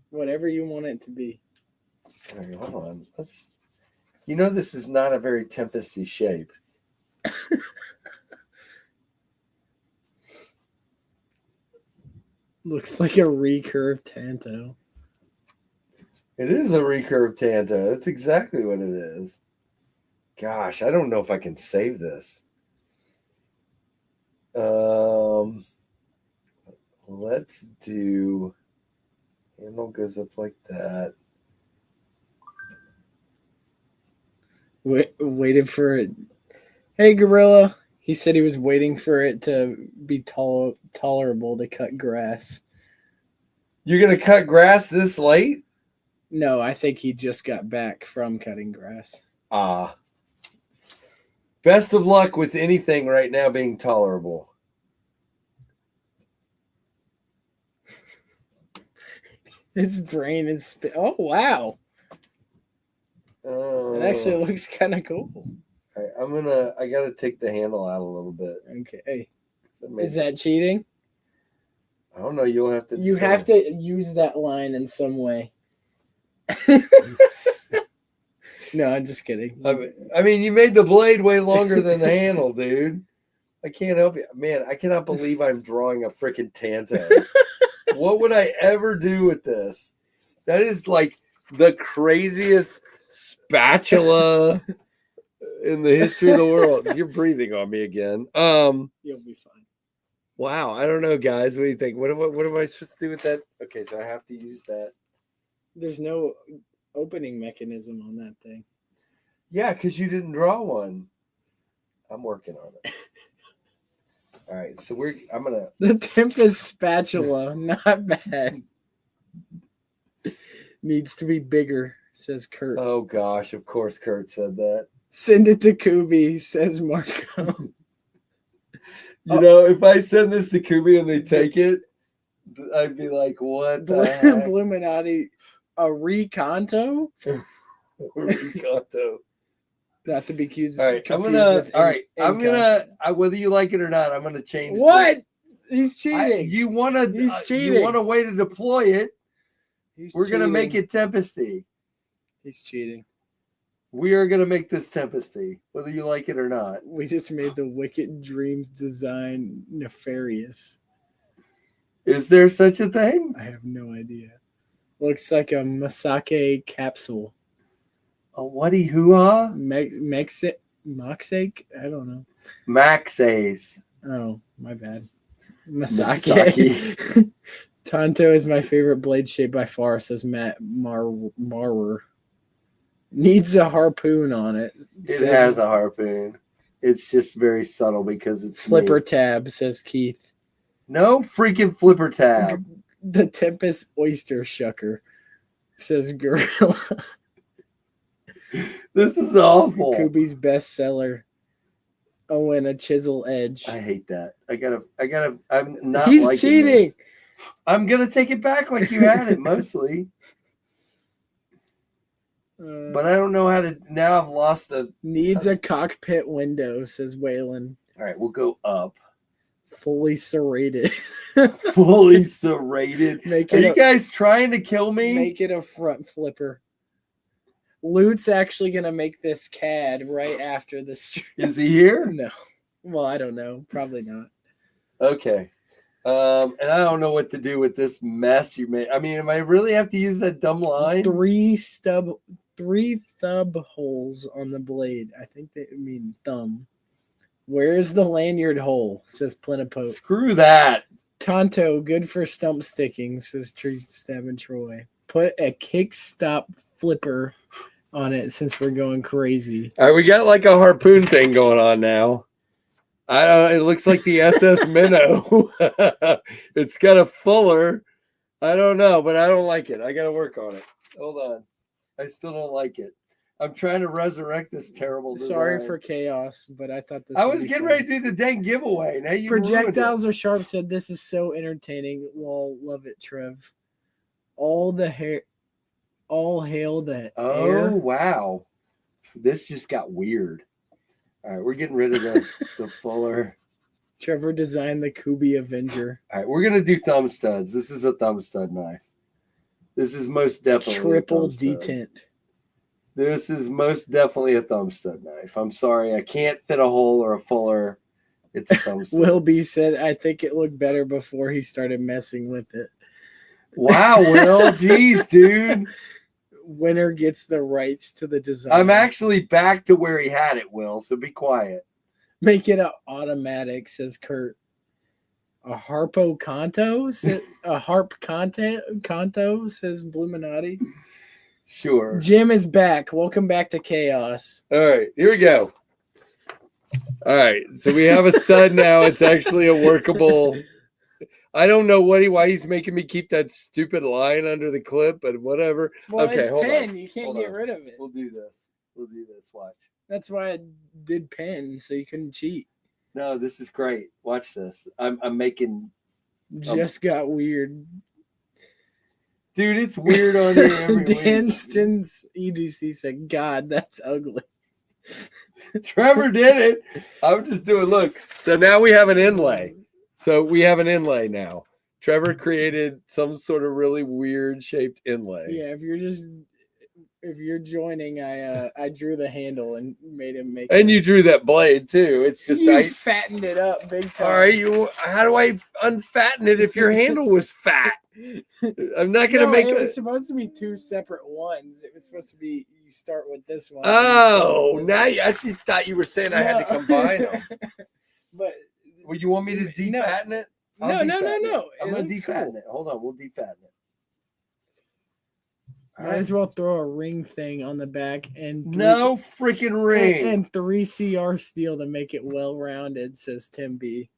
Whatever you want it to be.
All right, hold on. You know, this is not a very tempesty shape.
Looks like a recurved Tanto.
It is a recurved Tanto. That's exactly what it is. Gosh, I don't know if I can save this. Let's do handle goes up like that.
Waited for it. Hey, Gorilla. He said he was waiting for it to be tolerable to cut grass.
You're gonna cut grass this late?
No, I think he just got back from cutting grass.
Best of luck with anything right now being tolerable.
His brain is oh wow. It actually looks kind of cool.
All right, I gotta take the handle out a little bit.
Okay. Is that cheating?
I don't know. You'll have to.
You have to use that line in some way. No, I'm just kidding.
I mean, you made the blade way longer than the handle, dude. I can't help you. Man, I cannot believe I'm drawing a freaking Tanto. What would I ever do with this? That is like the craziest spatula in the history of the world. You're breathing on me again.
You'll be fine.
Wow. I don't know, guys. What do you think? What am I supposed to do with that? Okay, so I have to use that.
There's no opening mechanism on that thing.
Yeah, because you didn't draw one. I'm working on it. All right, so I'm gonna.
The Tempest spatula, not bad. Needs to be bigger, says Kurt.
Oh gosh, of course Kurt said that.
Send it to Kubi, says Marco.
You know, if I send this to Kubi and they take it, I'd be like, what the heck?
Bluminati, a Recanto?
Recanto.
Not to be accused.
All right, whether you like it or not, I'm gonna change.
What? He's cheating.
You want a way to deploy it. We're gonna make it tempesty.
He's cheating.
We are gonna make this tempesty, whether you like it or not.
We just made the Wicked Dreams design nefarious.
Is there such a thing?
I have no idea. Looks like a Masake capsule.
A whatty hoo-ha?
Maxake? I don't know.
Maxace.
Oh, my bad. Masake. Tanto is my favorite blade shape by far, says Matt Marwer. Needs a harpoon on it.
It has a harpoon. It's just very subtle because it's
flipper tab, says Keith.
No freaking flipper tab.
The Tempest Oyster Shucker, says Gorilla.
This is awful.
Kubi's bestseller. Oh, and a chisel edge.
I hate that. I'm not.
He's
liking
cheating.
This. I'm gonna take it back like you had it mostly. But I don't know how to. Now I've lost the.
Needs a cockpit window, says Waylon.
All right, we'll go up.
Fully serrated.
Fully serrated. Are you guys trying to kill me?
Make it a front flipper. Lute's actually going to make this CAD right after the stream.
Is he here?
No. Well, I don't know. Probably not.
Okay. And I don't know what to do with this mess you made. I mean, am I really have to use that dumb line?
Three thumb holes on the blade. I think they mean thumb. Where's the lanyard hole? Says Plenipote.
Screw that.
Tonto, good for stump sticking, says Tree Stabbing Troy. Put a kick stop flipper on it since we're going crazy.
All right, we got like a harpoon thing going on now. I don't. It looks like the SS Minnow. It's got a fuller. I don't know, but I don't like it. I got to work on it. Hold on. I still don't like it. I'm trying to resurrect this terrible design.
Sorry for chaos, but I thought this.
I was getting ready to do the dang giveaway. Now you
Projectiles are sharp. Said this is so entertaining. Well, love it, Trev. All hail the air.
Oh wow, this just got weird. All right, we're getting rid of the fuller.
Trevor designed the Kubi Avenger.
All right, we're gonna do thumb studs. This is a thumb stud knife. This is most definitely
triple detent.
This is most definitely a thumb stud knife. I'm sorry, I can't fit a hole or a fuller. It's a thumb stud.
Will B said, I think it looked better before he started messing with it.
Wow, Will. Jeez, dude.
Winner gets the rights to the design.
I'm actually back to where he had it, Will, so be quiet.
Make it an automatic, says Kurt. A Harpo Canto? A Harp Canto, says Bluminati.
Sure.
Jim is back. Welcome back to Chaos.
All right, here we go. All right, so we have a stud now. It's actually a workable. I don't know why he's making me keep that stupid line under the clip, but whatever.
Well,
okay,
it's
hold
pen.
on.
You can't
Hold
get
on.
rid of it.
We'll do this. Watch.
That's why I did pen, so you couldn't cheat.
No, this is great. Watch this. I'm making.
Just got weird.
Dude, it's weird on here every week.
Danston's EDC said, God, that's ugly.
Trevor did it. I'm just doing, look. So now we have an inlay. Now. Trevor created some sort of really weird shaped inlay.
Yeah, if you're joining, I drew the handle and made him make
And
it.
you drew that blade too. It's just
You fattened it up big time.
all right, how do I unfatten it if your handle was fat? I'm not gonna make
it. Was supposed to be two separate ones. It was supposed to be you start with this one.
Oh, now I actually thought you were saying I had to combine them.
But
Well, you want me to defatten it?
No.
I'm
It
gonna
looks
defatten
cool.
it. Hold on, we'll defatten it. All
Might as well throw a ring thing on the back and
no freaking ring.
and 3CR steel to make it well rounded, says Tim B.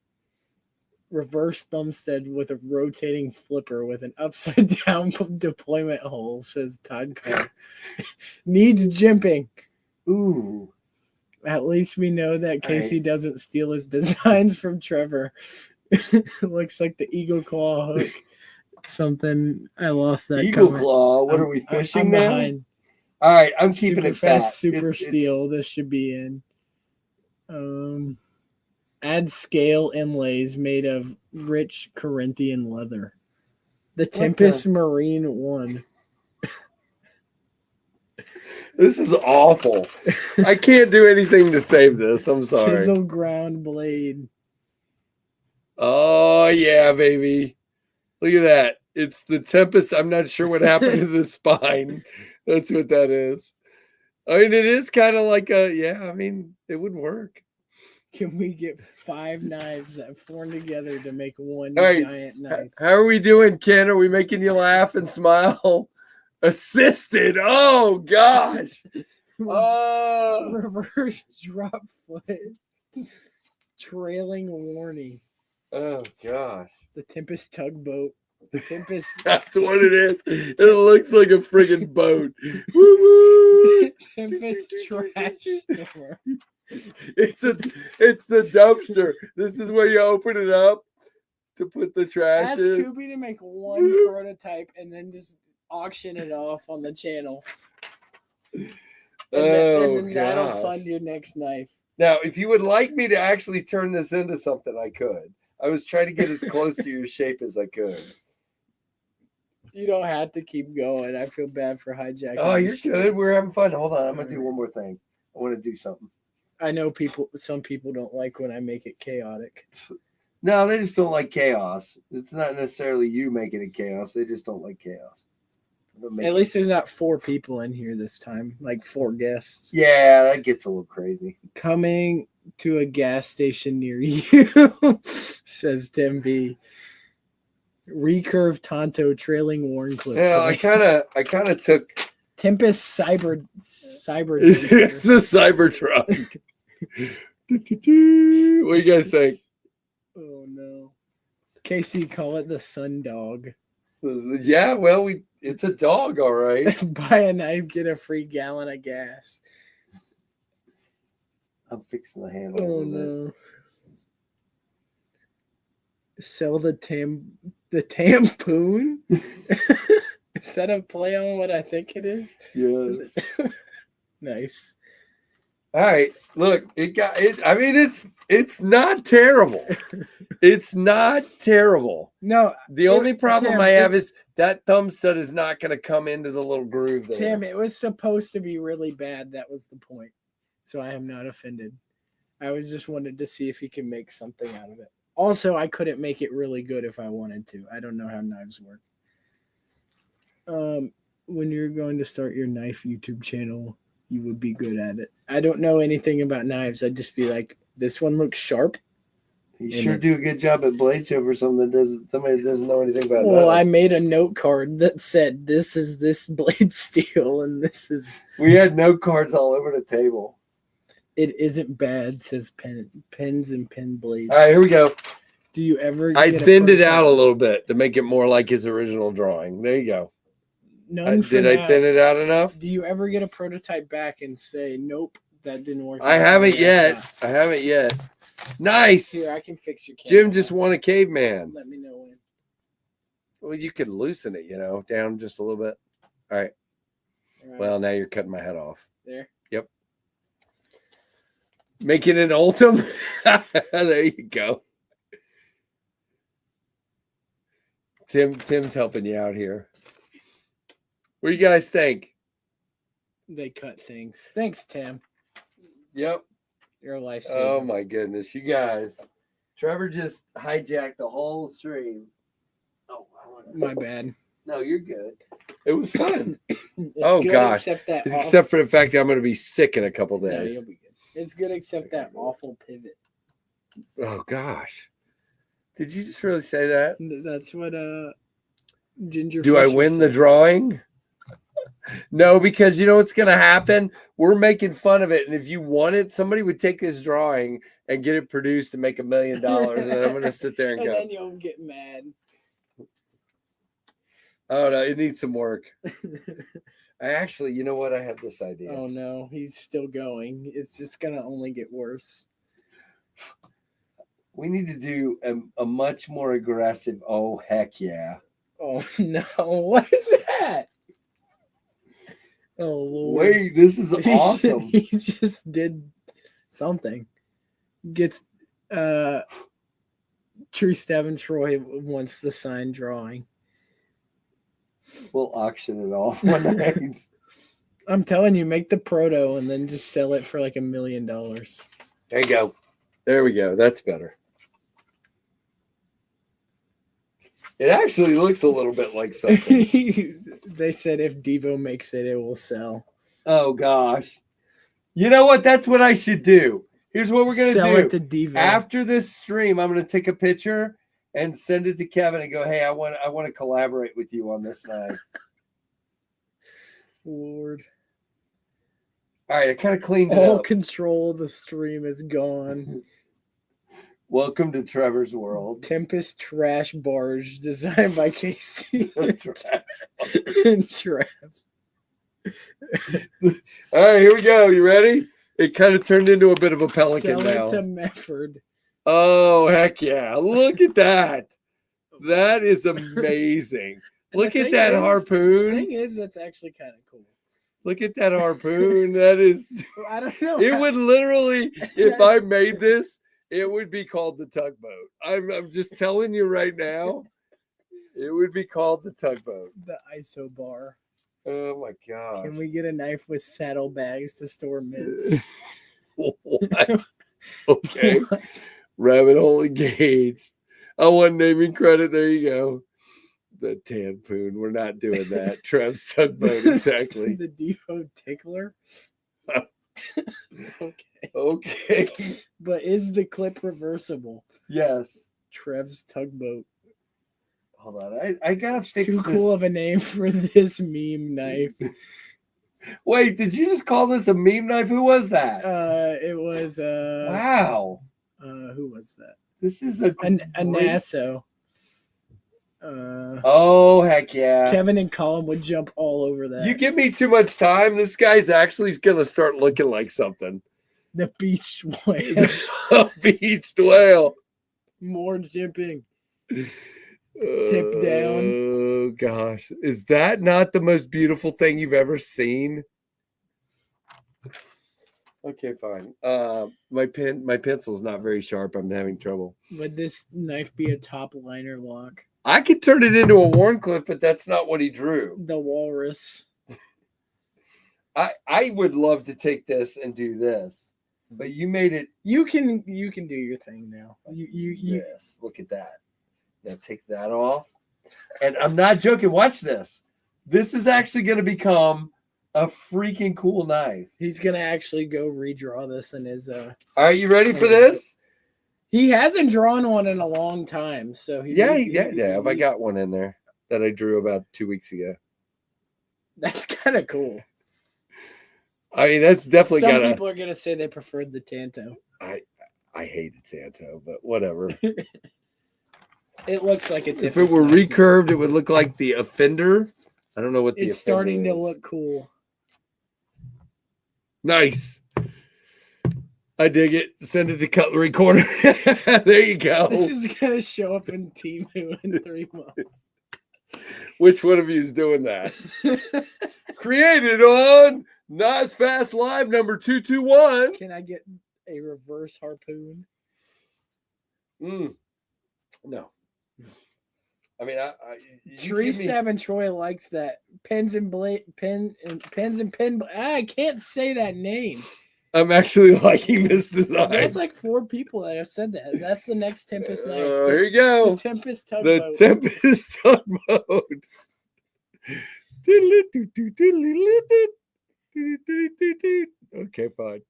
Reverse thumbsted with a rotating flipper with an upside down deployment hole, says Todd Carr. Needs jimping.
Ooh.
At least we know that Casey doesn't steal his designs from Trevor. Looks like the Eagle Claw hook. Something I lost that
Eagle
comment.
Claw. What are we fishing
I'm
now?
behind.
All right, I'm keeping
Super
it fat.
fast, super steel. This should be in. Add scale inlays made of rich Corinthian leather. The Tempest Marine 1.
This is awful. I can't do anything to save this. I'm sorry.
Chisel ground blade.
Oh, yeah, baby. Look at that. It's the Tempest. I'm not sure what happened to the spine. That's what that is. I mean, it is kind of like it would work.
Can we get 5 knives that form together to make one
right.
giant knife?
How are we doing, Ken? Are we making you laugh and smile? Assisted. Oh, gosh. Oh.
Reverse drop foot. Trailing warning.
Oh, gosh.
The Tempest tugboat. The Tempest.
That's what it is. It looks like a friggin' boat. Woo woo.
Tempest trash store.
It's the dumpster. This is where you open it up to put the trash
Ask
in.
Kubi to make one prototype and then just auction it off on the channel. And then that'll fund your next knife.
Now, if you would like me to actually turn this into something, I could. I was trying to get as close to your shape as I could.
You don't have to keep going. I feel bad for hijacking.
Oh, you're good. We're having fun. Hold on. I'm going to do one more thing. I want to do something.
I know some people don't like when I make it chaotic.
No, they just don't like chaos. It's not necessarily you making it chaos. They just don't like chaos.
At least there's not 4 people in here this time, like 4 guests.
Yeah, that gets a little crazy.
Coming to a gas station near you, says Tim B. Recurve Tonto trailing Warncliffe.
Yeah, I kind of took
Tempest Cyber.
It's the Cybertruck. What do you guys think?
Oh no. Casey, call it the Sun Dog.
Yeah, well, it's a dog, all right.
Buy a knife, get a free gallon of gas.
I'm fixing the handle.
Oh no. Sell the tampoon? Is that a play on what I think it is?
Yes.
Nice.
All right, look, it got it. I mean, it's not terrible. It's not terrible.
No,
The only problem
Tim,
I have is that thumb stud is not going to come into the little groove there.
Tim, it was supposed to be really bad. That was the point. So I am not offended. I was just wanted to see if he can make something out of it. Also, I couldn't make it really good if I wanted to. I don't know how knives work. When you're going to start your knife YouTube channel, you would be good at it. I don't know anything about knives. I'd just be like, this one looks sharp.
You sure do a good job at blade show for somebody that doesn't know anything about
Well,
knives.
I made a note card that said, this is this blade steel, and this is...
We had note cards all over the table.
It isn't bad, says pens and pen blades.
All right, here we go.
Do you ever...
I thinned it out a little bit to make it more like his original drawing. There you go. Did I thin it out enough?
Do you ever get a prototype back and say, nope, that didn't work?
I haven't yet. I haven't yet. Nice.
Here, I can fix your camera.
Jim just won a caveman.
Let me know when.
Well, you could loosen it, down just a little bit. All right. Well, now you're cutting my head off.
There.
Yep. Making an ultim. There you go. Tim's helping you out here. What do you guys think?
They cut things. Thanks, Tim.
Yep.
You're a lifesaver.
Oh my goodness, you guys. Trevor just hijacked the whole stream. Oh,
my bad.
No, you're good. It was fun.
Oh gosh.
Except for the fact that I'm going to be sick in a couple days.
No, you'll be good. It's good except that awful pivot.
Oh gosh. Did you just really say that?
That's what Ginger.
Do I win the drawing? No, because you know what's going to happen? We're making fun of it. And if you want it, somebody would take this drawing and get it produced and make $1 million. And I'm going to sit there and go.
And then you'll get mad.
Oh, no, it needs some work. I actually, you know what? I have this idea.
Oh, no, he's still going. It's just going to only get worse.
We need to do a much more aggressive, oh, heck yeah.
Oh, no. What is that? Oh, Lord.
Wait, this is awesome.
He just did something. Gets True Stab Troy wants the sign drawing.
We'll auction it off one night.
I'm telling you, make the proto and then just sell it for like $1 million.
There you go. There we go. That's better. It actually looks a little bit like something.
They said if Devo makes it, it will sell.
Oh, gosh. You know what? That's what I should do. Here's what we're going to do.
Sell it to Devo.
After this stream, I'm going to take a picture and send it to Kevin and go, hey, I want to collaborate with you on this knife.
Lord.
All right, I kind of cleaned it
All
up.
control of the stream is gone.
Welcome to Trevor's world.
Tempest Trash Barge, designed by Casey and Trav.
All right, here we go. You ready? It kind of turned into a bit of a pelican
Sell
now.
it to Mefford.
Oh, heck yeah. Look at that. That is amazing. Look at that harpoon.
The thing is, that's actually kind of cool.
Look at that harpoon. That is.
I don't know.
It would literally, if I made this, it would be called the tugboat. I'm just telling you right now, it would be called the tugboat.
The ISO bar.
Oh my god.
Can we get a knife with saddlebags to store mints?
What? Okay. What? Rabbit hole engaged. I want naming credit. There you go. The Tampoon. We're not doing that. Trev's tugboat, exactly.
The Devo Tickler. Okay.
Okay.
But is the clip reversible?
Yes.
Trev's tugboat.
Hold on. I gotta fix
Too
this.
cool of a name for this meme knife.
Wait, did you just call this a meme knife? Who was that?
It was
wow.
Who was that?
This is a
Nasso.
Oh heck yeah.
Kevin and Colin would jump all over that.
You give me too much time. This guy's actually gonna start looking like something.
The beached whale.
A beached whale.
More jumping. Tip down.
Oh gosh. Is that not the most beautiful thing you've ever seen? Okay, fine. My pencil's not very sharp. I'm having trouble.
Would this knife be a top liner lock?
I could turn it into a Warncliffe, but that's not what he drew.
The Walrus.
I would love to take this and do this, but you made it.
You can do your thing now. You
Yes, look at that. Now take that off, and I'm not joking. Watch this. This is actually going to become a freaking cool knife.
He's gonna actually go redraw this in his.
Are you ready for this?
He hasn't drawn one in a long time, so
Yeah. I got one in there that I drew about 2 weeks ago.
That's kind of cool.
I mean, that's definitely
Some
got.
people are gonna say they preferred the Tanto.
I hated Santo, but whatever.
It looks like a.
If it were recurved, it would look like the Offender. I don't know what the.
It's
Offender
starting to
is.
look cool.
Nice. I dig it. Send it to Cutlery Corner. There you go.
This is gonna show up in Temu in 3 months.
Which one of you is doing that? Created on Knives Fast Live number 221.
Can I get a reverse harpoon?
No. I mean,
Tree Stab and Troy likes that. Pens and pen. I can't say that name.
I'm actually liking this design.
That's like 4 people that have said that. That's the next Tempest knife.
Here you go.
The Tempest
The
tugboat.
Tempest tugboat. Okay, fine.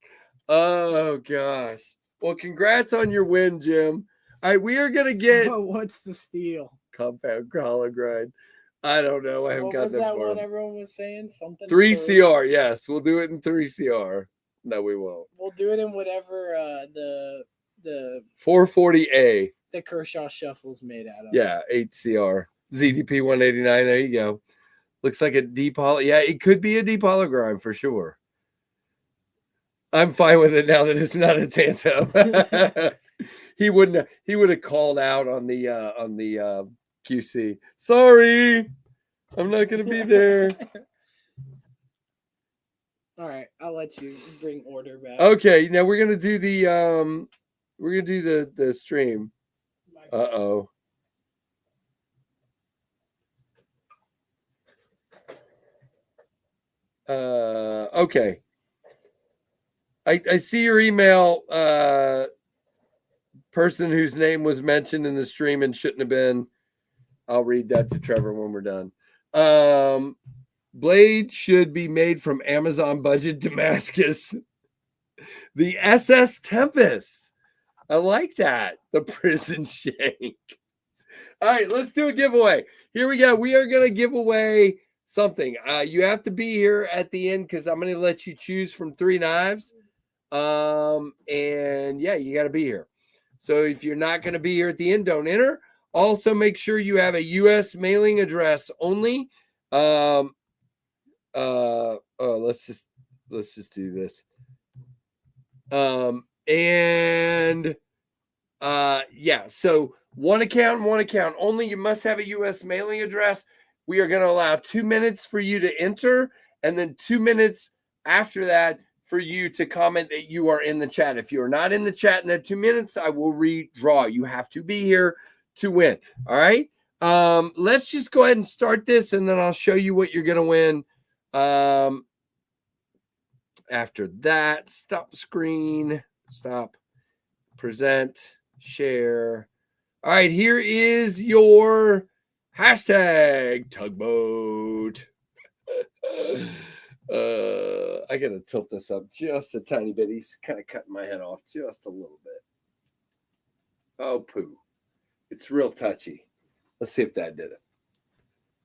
Oh gosh. Well, congrats on your win, Jim. All right, we are gonna get
Oh, what's the steal?
compound collar grind. I don't know. I haven't
What
got
was
that
that
far.
one everyone was saying? Something
3
for-
CR. Yes, we'll do it in 3 CR. No, we won't.
We'll do it in whatever the
440A.
Kershaw Shuffle's made out of.
Yeah, 8 CR. ZDP 189. There you go. Looks like a deep hollow. Yeah, it could be a deep hollow grind for sure. I'm fine with it now that it's not a Tanto. He would have called out on the QC. Sorry, I'm not gonna be there.
All right, I'll let you bring order back.
Okay, now we're gonna do the stream. Uh-oh. Okay. I see your email, person whose name was mentioned in the stream and shouldn't have been. I'll read that to Trevor when we're done. Blade should be made from Amazon budget Damascus. The SS Tempest. I like that. The prison shank. All right, let's do a giveaway. Here we go. We are going to give away something. You have to be here at the end because I'm going to let you choose from 3 knives. And yeah, you got to be here. So if you're not going to be here at the end, don't enter. Also, make sure you have a U.S. mailing address only. Let's just do this. Yeah, so one account only. You must have a U.S. mailing address. We are going to allow 2 minutes for you to enter, and then 2 minutes after that for you to comment that you are in the chat. If you're not in the chat in that 2 minutes, I will redraw. You have to be here to win. All right. Let's just go ahead and start this, and then I'll show you what you're going to win. After that, stop screen, stop, present, share. All right, here is your hashtag tugboat. I gotta tilt this up just a tiny bit. He's kind of cutting my head off just a little bit. Oh, poo. It's real touchy. Let's see if that did it.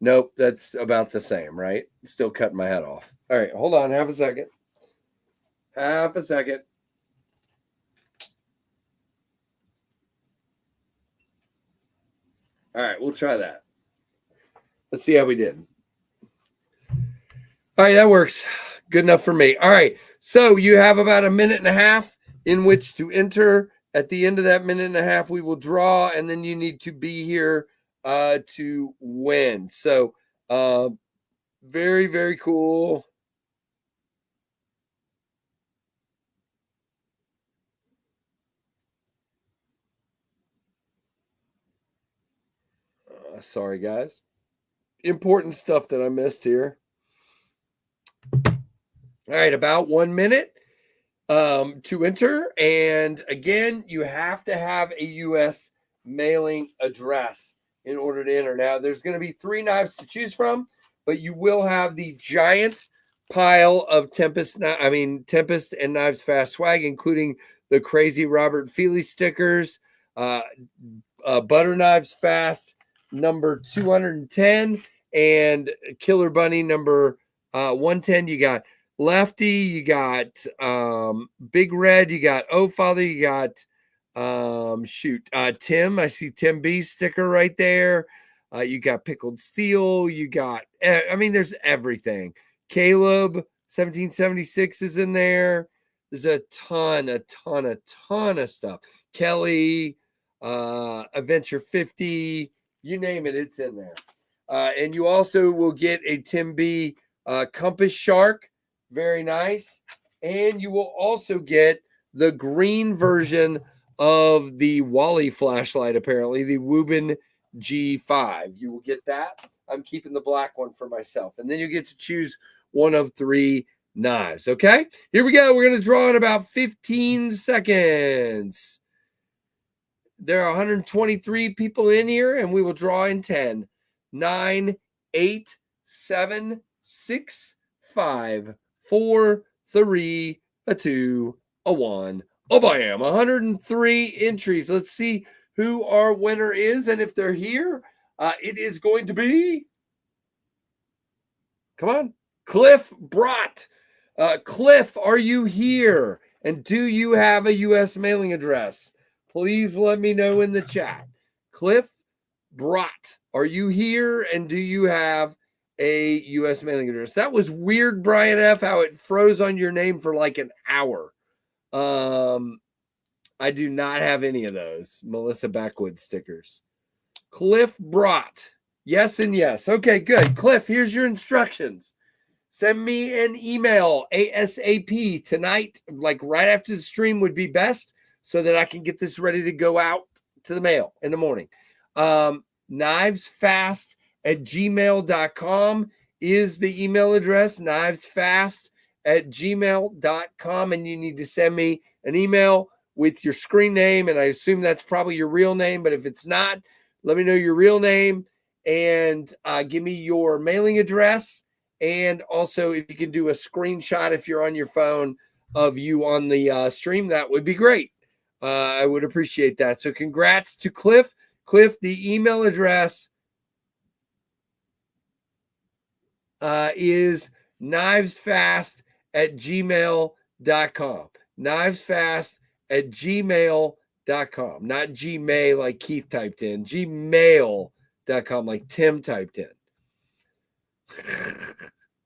Nope, that's about the same, right? Still cutting my head off. All right, hold on half a second. Half a second. All right, we'll try that. Let's see how we did. All right, that works. Good enough for me. All right, so you have about 1.5 minutes in which to enter. At the end of that 1.5 minutes, we will draw, and then you need to be here to win. So very, very cool. Sorry, guys. Important stuff that I missed here. All right, about 1 minute to enter. And again, you have to have a U.S. mailing address in order to enter. Now, there's going to be 3 knives to choose from, but you will have the giant pile of Tempest and Knives Fast swag, including the crazy Robert Feely stickers, Butter Knives Fast number 210, and Killer Bunny number 110. You got Lefty, you got Big Red, you got Oh Father, you got Tim. I see Tim B sticker right there. You got Pickled Steel, you got there's everything. Caleb 1776 is in there. There's a ton of stuff. Kelly, Adventure 50, you name it, it's in there. And you also will get a Tim B Compass Shark. Very nice. And you will also get the green version of the Wally flashlight, apparently, the Woobin G5. You will get that. I'm keeping the black one for myself. And then you get to choose one of 3 knives. Okay? Here we go. We're going to draw in about 15 seconds. There are 123 people in here, and we will draw in 10, 9, 8, 7, 6, 5, 4, 3, a 2, a 1. Oh, bam, 103 entries. Let's see who our winner is. And if they're here, it is going to be, come on, Cliff Brott. Cliff, are you here? And do you have a U.S. mailing address? Please let me know in the chat. Cliff Brott, are you here? And do you have a U.S. mailing address? That was weird, Brian F., how it froze on your name for like an hour. I do not have any of those Melissa Backwood stickers. Cliff Brott, yes and yes. Okay, good. Cliff, here's your instructions. Send me an email ASAP tonight, like right after the stream would be best, so that I can get this ready to go out to the mail in the morning. knivesfast@gmail.com is the email address, knivesfast@gmail.com, and you need to send me an email with your screen name, and I assume that's probably your real name, but if it's not, let me know your real name and give me your mailing address, and also if you can do a screenshot if you're on your phone of you on the stream, that would be great. I would appreciate that. So congrats to Cliff. Cliff, the email address is knivesfast@gmail.com. Knivesfast@gmail.com. Not Gmail like Keith typed in. Gmail.com like Tim typed in.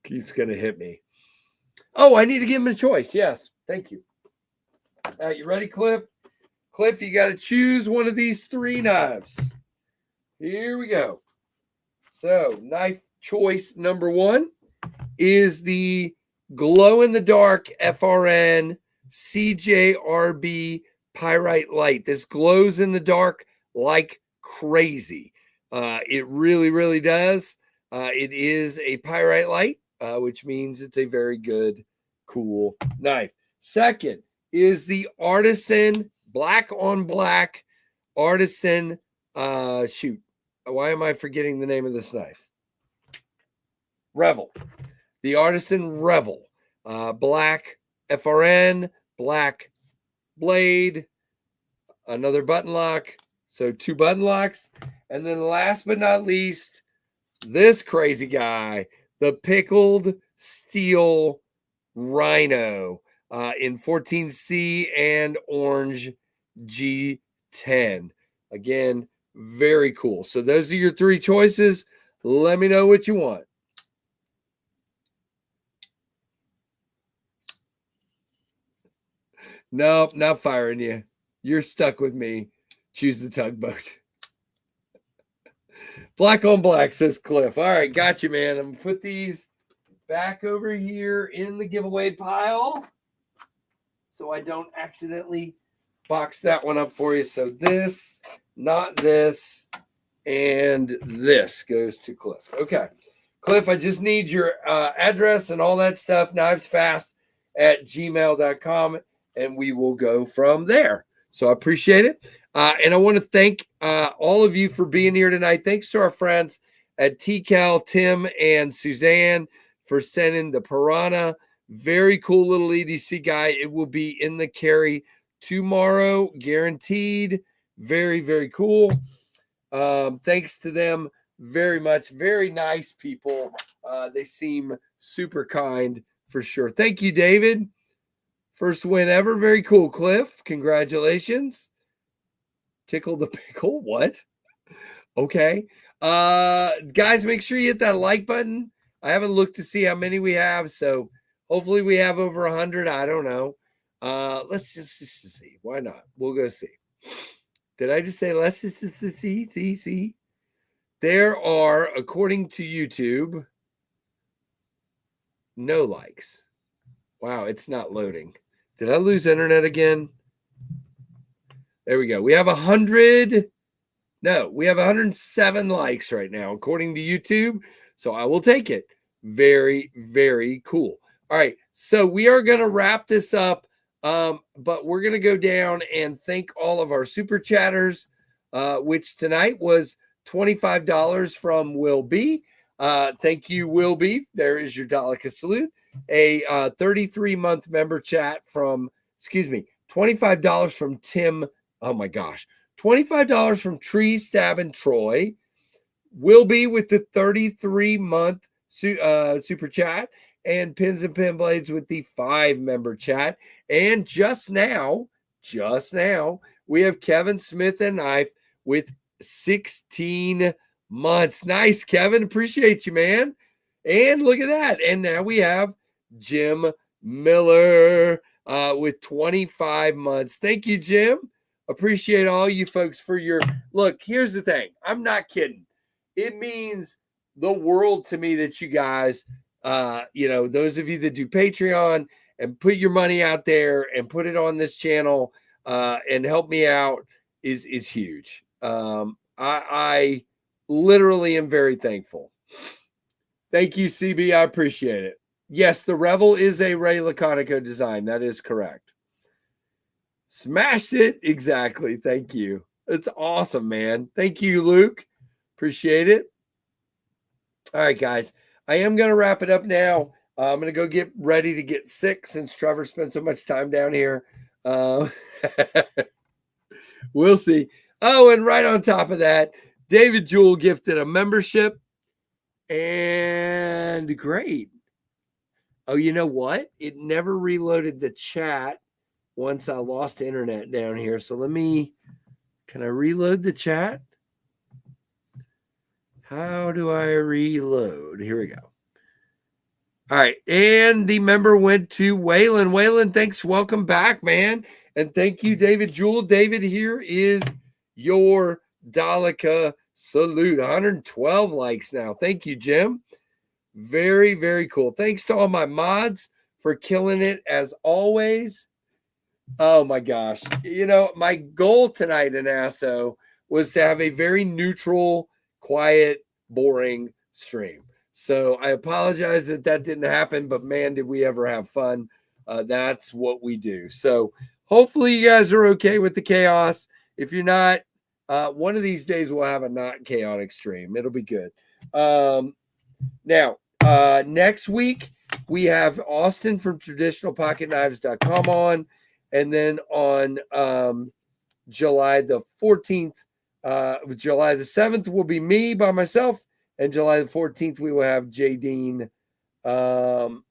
Keith's going to hit me. Oh, I need to give him a choice. Yes. Thank you. All right, you ready, Cliff? Cliff, you got to choose one of these 3 knives. Here we go. So, knife choice number 1 is the glow-in-the-dark FRN CJRB Pyrite Light. This glows in the dark like crazy. It really, really does. It is a pyrite light, which means it's a very good, cool knife. Second is the Artisan black on black Artisan. Shoot, why am I forgetting the name of this knife? Revel. The Artisan Revel. Black FRN, black blade, another button lock. So 2 button locks. And then last but not least, this crazy guy, the Pickled Steel Rhino in 14C and orange G10. Again, very cool. So those are your 3 choices. Let me know what you want. Nope, not firing you. You're stuck with me. Choose the tugboat. Black on black, says Cliff. All right, got you, man. I'm going to put these back over here in the giveaway pile so I don't accidentally box that one up for you. So this, not this, And this goes to Cliff. Okay. Cliff, I just need your address and all that stuff, knivesfast@gmail.com, and we will go from there. So I appreciate it. And I want to thank all of you for being here tonight. Thanks to our friends at TCal, Tim and Suzanne, for sending the Piranha. Very cool little EDC guy. It will be in the carry tomorrow, guaranteed. Very, very cool. Thanks to them very much. Very nice people. They seem super kind for sure. Thank you, David. First win ever. Very cool, Cliff. Congratulations. Tickle the pickle. What? Okay. Guys, make sure you hit that like button. I haven't looked to see how many we have, so hopefully we have over 100. I don't know. Let's just see. Why not? We'll go see. Did I just say let's just see? There are, according to YouTube, no likes. Wow, it's not loading. Did I lose internet again? There we go. We have 100. No, we have 107 likes right now, according to YouTube. So I will take it. Very, very cool. All right. So we are going to wrap this up. But we're going to go down and thank all of our super chatters, which tonight was $25 from Will B. Thank you, Will B. There is your Daleka salute. A 33-month member chat from, $25 from Tim. Oh my gosh. $25 from Tree Stabbing Troy. Will B with the 33-month super chat. And Pins and Pin Blades with the 5-member chat. And just now, we have Kevin Smith and Knife with 16 months. Nice, Kevin. Appreciate you, man. And look at that. And now we have Jim Miller with 25 months. Thank you, Jim. Appreciate all you folks for your look. Here's the thing. I'm not kidding. It means the world to me that you guys, those of you that do Patreon and put your money out there and put it on this channel and help me out is huge. I literally am very thankful. Thank you, CB. I appreciate it. Yes, the Revel is a Ray Laconico design. That is correct. Smashed it. Exactly. Thank you. It's awesome, man. Thank you, Luke. Appreciate it. All right, guys. I am going to wrap it up now. I'm going to go get ready to get sick since Trevor spent so much time down here. We'll see. Oh, and right on top of that, David Jewell gifted a membership. And great. Oh, you know what? It never reloaded the chat once I lost internet down here. So can I reload the chat? How do I reload? Here we go. All right. And the member went to Waylon. Waylon, thanks. Welcome back, man. And thank you, David Jewell. David, here is your Daleka salute. 112 likes now. Thank you, Jim. Very, very cool. Thanks to all my mods for killing it as always. Oh my gosh. My goal tonight in ASO was to have a very neutral, quiet, boring stream. So I apologize that didn't happen, but man, did we ever have fun. That's what we do. So hopefully you guys are okay with the chaos. If you're not, one of these days we'll have a not chaotic stream. It'll be good. Now, next week we have Austin from traditionalpocketknives.com on. And then on July the 14th, July the 7th will be me by myself. And July the 14th, we will have J. Dean, from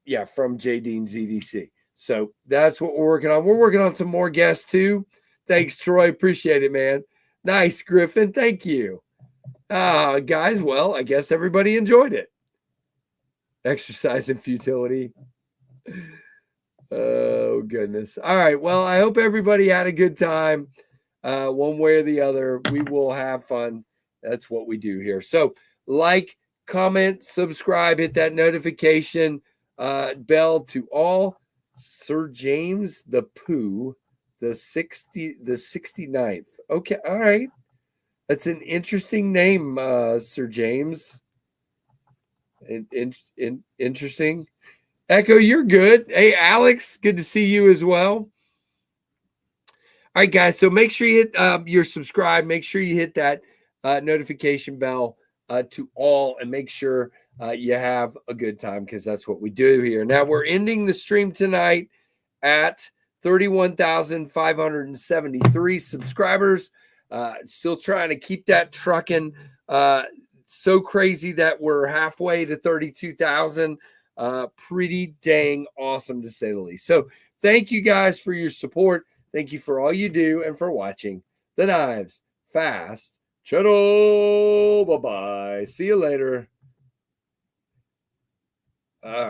J. Dean's EDC. So that's what we're working on. We're working on some more guests too. Thanks, Troy. Appreciate it, man. Nice, Griffin. Thank you. Guys, well, I guess everybody enjoyed it. Exercise in futility. Oh, goodness. All right. Well, I hope everybody had a good time. One way or the other, we will have fun. That's what we do here. So like, comment, subscribe, hit that notification bell to all. Sir James the Pooh, the 69th. Okay. All right. That's an interesting name, Sir James. Interesting. Echo, you're good. Hey, Alex, good to see you as well. All right, guys. So make sure you hit your subscribe. Make sure you hit that notification bell to all, and make sure you have a good time, because that's what we do here. Now, we're ending the stream tonight at 31,573 subscribers. Still trying to keep that trucking. So crazy that we're halfway to 32,000. Pretty dang awesome, to say the least. So thank you guys for your support. Thank you for all you do and for watching the Knives Fast Channel. Bye-bye. See you later. All right.